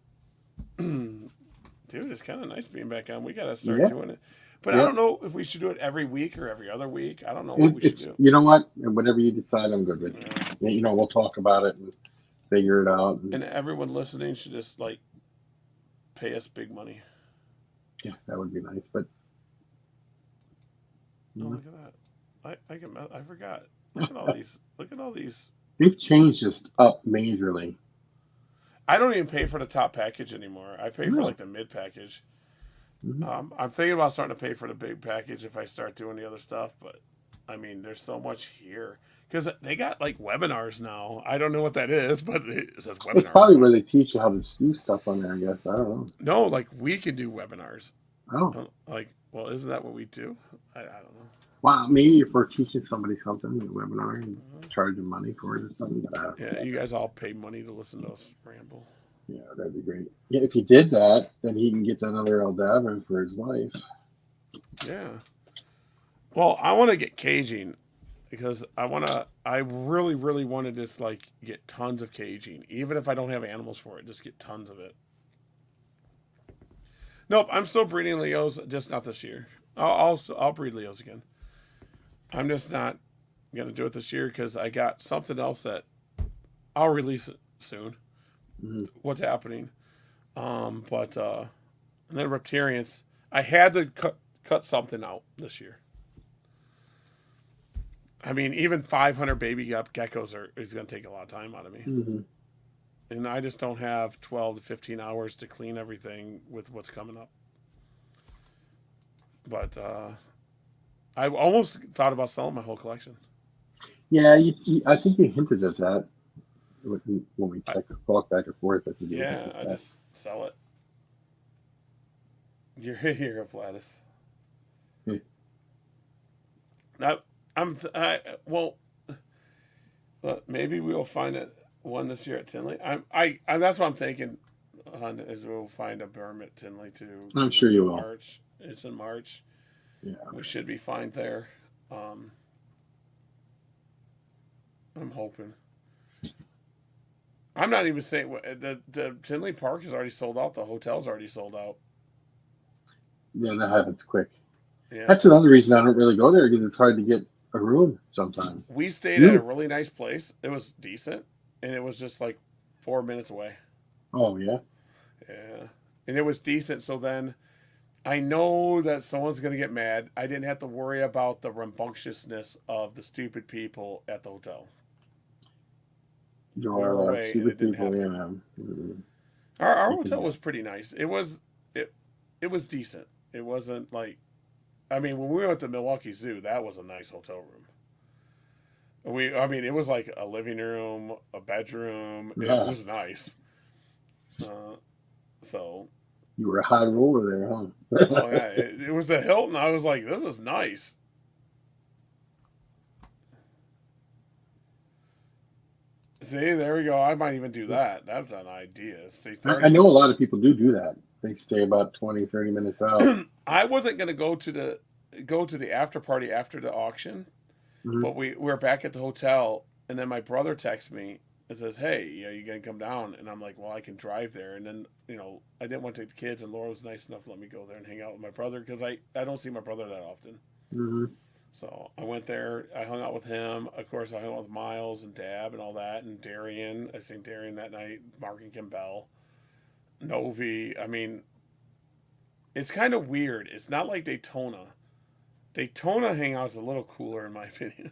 dude, it's kind of nice being back on. We gotta start doing it. But I don't know if we should do it every week or every other week. I don't know what we should do.
You know what? Whatever you decide, I'm good with. Yeah. We'll talk about it and figure it out.
And everyone listening should just pay us big money.
Yeah, that would be nice. But
look at that! I forgot. Look at all these. Look at all these
They've changed this up majorly.
I don't even pay for the top package anymore. I pay for
No.
like the mid package.
Mhm.
I'm thinking about starting to pay for the big package if I start doing the other stuff, but I mean, there's so much here because they got like webinars now. I don't know what that is, but it says
It's
webinars
probably
on
where
it.
they teach you how to do stuff on there. I guess I don't know.
No, like we can do webinars.
Oh,
Like, well, isn't that what we do? I don't know.
wow. Maybe if we're teaching somebody something in a webinar and charging money for it or something.
Yeah, you guys all pay money to listen to us ramble.
Yeah, that'd be great. Yeah, if he did that, then he can get another Aldabra for his wife.
Yeah. Well, I want to get caging because I really, really want to just like get tons of caging, even if I don't have animals for it. Just get tons of it. Nope, I'm still breeding Leos, just not this year. I'll breed Leos again. I'm just not gonna do it this year because I got something else that I'll release it soon.
Mm-hmm.
What's happening? But and then Reptarians, I had to cut something out this year. I mean, even 500 baby geckos is going to take a lot of time out of me.
Mm-hmm.
And I just don't have 12 to 15 hours to clean everything with what's coming up. But I almost thought about selling my whole collection.
Yeah, I think you hinted at that when we talked back and forth.
I just sell it. You're here, Gladys. Now, well, maybe we'll find one this year at Tinley. That's what I'm thinking. Is we'll find a berm at Tinley too.
I'm sure you will.
March. It's in March.
Yeah,
we should be fine there. I'm hoping. I'm not even saying the Tinley Park is already sold out. The hotel's already sold out.
Yeah, that happens quick.
Yeah,
that's another reason I don't really go there because it's hard to get a room sometimes.
We stayed at a really nice place. It was decent, and it was just like 4 minutes away.
Oh yeah.
Yeah, and it was decent. So then, I know that someone's gonna get mad. I didn't have to worry about the rambunctiousness of the stupid people at the hotel.
Stupid people, yeah.
Mm-hmm. Our hotel was pretty nice. It was decent. It wasn't like, I mean, when we went to Milwaukee Zoo, that was a nice hotel room. It was like a living room, a bedroom. It was nice. So.
You were a high roller there, huh?
Oh yeah, it was a Hilton. I was like, this is nice. See, there we go. I might even do that. That's an idea.
I know a lot of people do that. They stay about 20, 30 minutes out.
I wasn't going to go to the after party after the auction, but we were back at the hotel, and then my brother texts me and says, "Hey, you going to come down?" And I'm like, "Well, I can drive there." And then I didn't want to take the kids, and Laura was nice enough to let me go there and hang out with my brother because I don't see my brother that often.
Mm-hmm.
So I went there. I hung out with him. Of course, I hung out with Miles and Dab and all that, and Darian. I seen Darian that night. Mark and Kimbell, Novi. I mean, it's kind of weird. It's not like Daytona. Daytona hangout's a little cooler, in my opinion.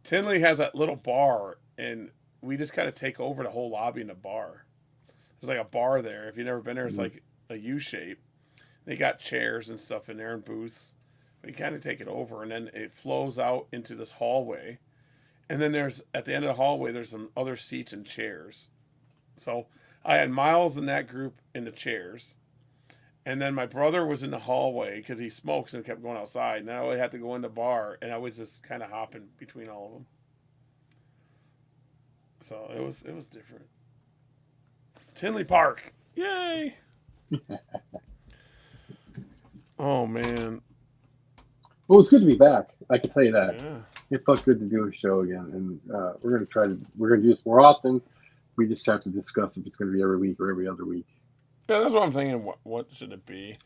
Tinley has that little bar, and we just kind of take over the whole lobby in the bar. There's like a bar there. If you've never been there, it's like a U shape. They got chairs and stuff in there and booths. We kind of take it over, and then it flows out into this hallway. And then at the end of the hallway, there's some other seats and chairs. So I had Miles in that group in the chairs. And then my brother was in the hallway because he smokes and kept going outside. And I always had to go in the bar, and I was just kind of hopping between all of them. So it was different. Tinley Park. Yay! Oh, man.
Well, it's good to be back. I can tell you that.
Yeah.
It felt good to do a show again, and we're gonna do this more often. We just have to discuss if it's gonna be every week or every other week.
Yeah, that's what I'm thinking. What should it be?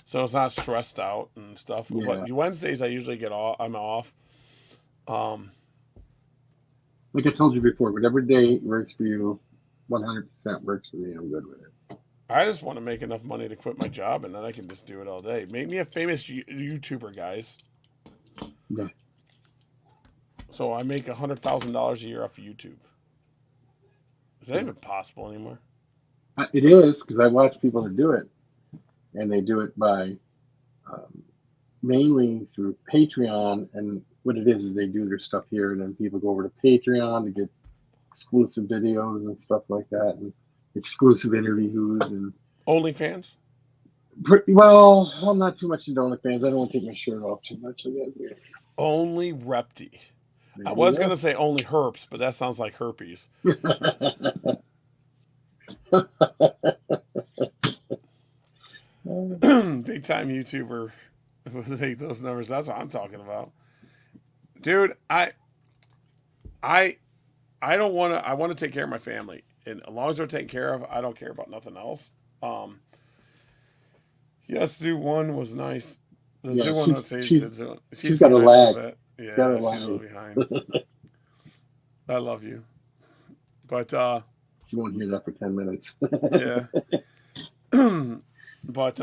So it's not stressed out and stuff.
Yeah.
But Wednesdays I usually I'm off.
Like I told you before, whatever day works for you, 100% works for me. I'm good with it.
I just want to make enough money to quit my job, and then I can just do it all day. Make me a famous YouTuber, guys.
Yeah.
So I make $100,000 a year off of YouTube. Is that even possible anymore?
It is, because I watch people that do it, and they do it by mainly through Patreon. And what it is they do their stuff here, and then people go over to Patreon to get exclusive videos and stuff like that, and exclusive interviews and
OnlyFans?
well, I'm not too much into OnlyFans. I don't want to take my shirt off too much.
Only Repty. I was going to say only herps, but that sounds like herpes. Big time YouTuber would make those numbers. That's what I'm talking about. Dude, I don't want to. I want to take care of my family, and as long as they're taken care of, I don't care about nothing else. Yes, Zoo 1 was nice. The Zoo 1 was
she's got a lag.
Yeah, she's a little behind. I love you, but
she won't hear that for 10 minutes.
Yeah. But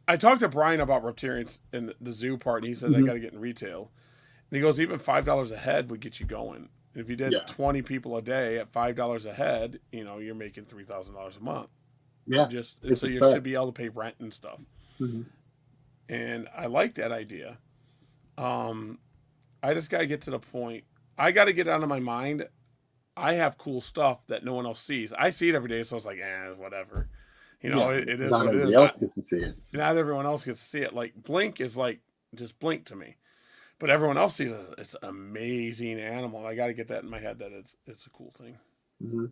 I talked to Brian about reptilians in the zoo part, and he says I got to get in retail. And he goes, even $5 a head would get you going. And if you did 20 people a day at $5 a head, you're making $3,000 a month.
Yeah.
So you should be able to pay rent and stuff. Mm-hmm. And I like that idea. I just got to get to the point. I got to get out of my mind. I have cool stuff that no one else sees. I see it every day, so it's like, whatever. It is what it is.
Not everybody else gets to see it.
Not everyone else gets to see it. Like, Blink is like just Blink to me. But everyone else sees it. It's an amazing animal. I got to get that in my head that it's a cool thing. Mm-hmm.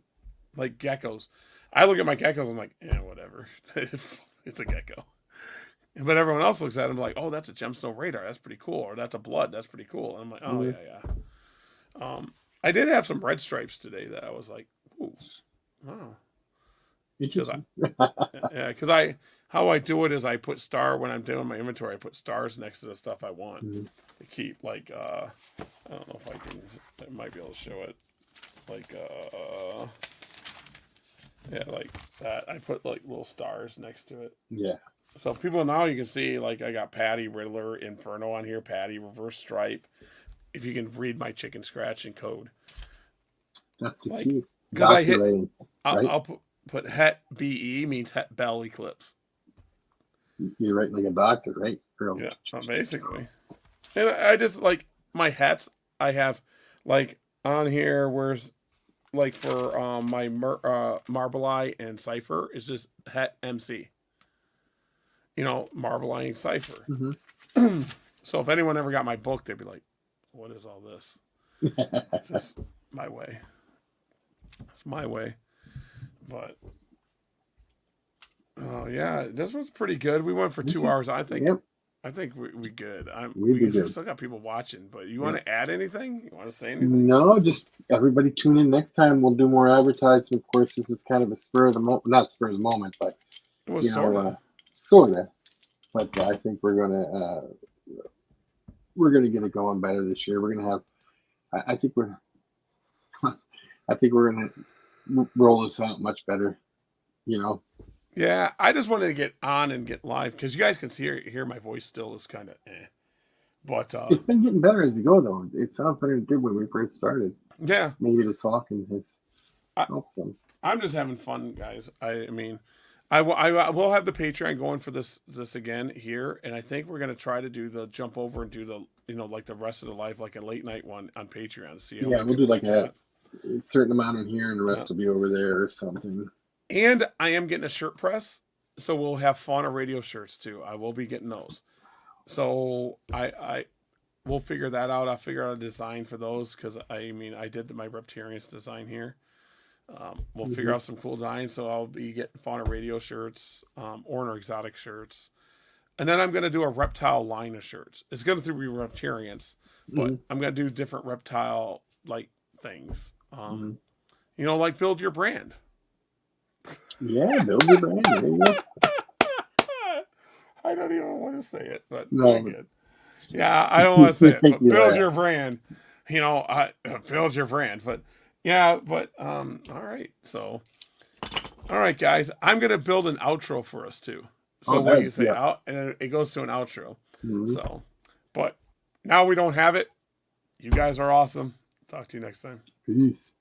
Like geckos. I look at my geckos, I'm like, whatever. It's a gecko. But everyone else looks at them like, oh, that's a gemstone radar. That's pretty cool. Or that's a blood. That's pretty cool. And I'm like, oh, yeah. I did have some red stripes today that I was like, ooh, wow. Because how I do it is I put when I'm doing my inventory, I put stars next to the stuff I want to keep. Like, I don't know if I might be able to show it. Like, like that. I put like little stars next to it.
Yeah.
So people now you can see, like, I got Patty, Riddler, Inferno on here, Patty, Reverse Stripe. If you can read my chicken scratch and code.
That's the key.
Because I hit, I'll put Het BE means Het Bell Eclipse.
You're right, like a doctor, right?
Yeah, basically. And I just, like, my hats I have, like, on here, where's, like, for my Marble Eye and Cypher, is just Het MC. Marble Eye and Cypher. Mm-hmm. So if anyone ever got my book, they'd be like, what is all this? It's just my way. It's my way. But, oh, yeah, this was pretty good. We went for 2 hours. I think we good. We still got people watching, but you want to add anything? You want to say anything?
No, just everybody tune in next time. We'll do more advertising. Of course, this is kind of a spur of the moment, not spur of the moment, but
it was sort of.
But I think we're gonna get it going better this year. We're gonna have. I think we're gonna roll this out much better.
Yeah, I just wanted to get on and get live because you guys can hear my voice still is kind of But
it's been getting better as we go, though. It sounds better than it did when we first started.
Yeah,
maybe the talking has helped some.
I'm just having fun, guys. I mean, I will have the Patreon going for this again here, and I think we're gonna try to do the jump over and do the like the rest of the live, like a late night one on Patreon. See,
we'll do like a certain amount in here, and the rest will be over there or something.
And I am getting a shirt press, so we'll have Fauna radio shirts too. I will be getting those. So we'll figure that out. I'll figure out a design for those because I did my Reptarians design here. We'll figure out some cool designs. So I'll be getting Fauna radio shirts, Orner exotic shirts, and then I'm gonna do a reptile line of shirts. It's gonna be Reptarians, but I'm gonna do different reptile like things. Like build your brand.
Yeah, build your brand. There you go.
I don't even want to say it, but
no.
Good. Yeah, I don't want to say it, but build your brand. Build your brand. But yeah, all right. So, all right, guys, I'm gonna build an outro for us too. So what do you say? And it goes to an outro. So, but Now we don't have it. You guys are awesome. Talk to you next time.
Peace.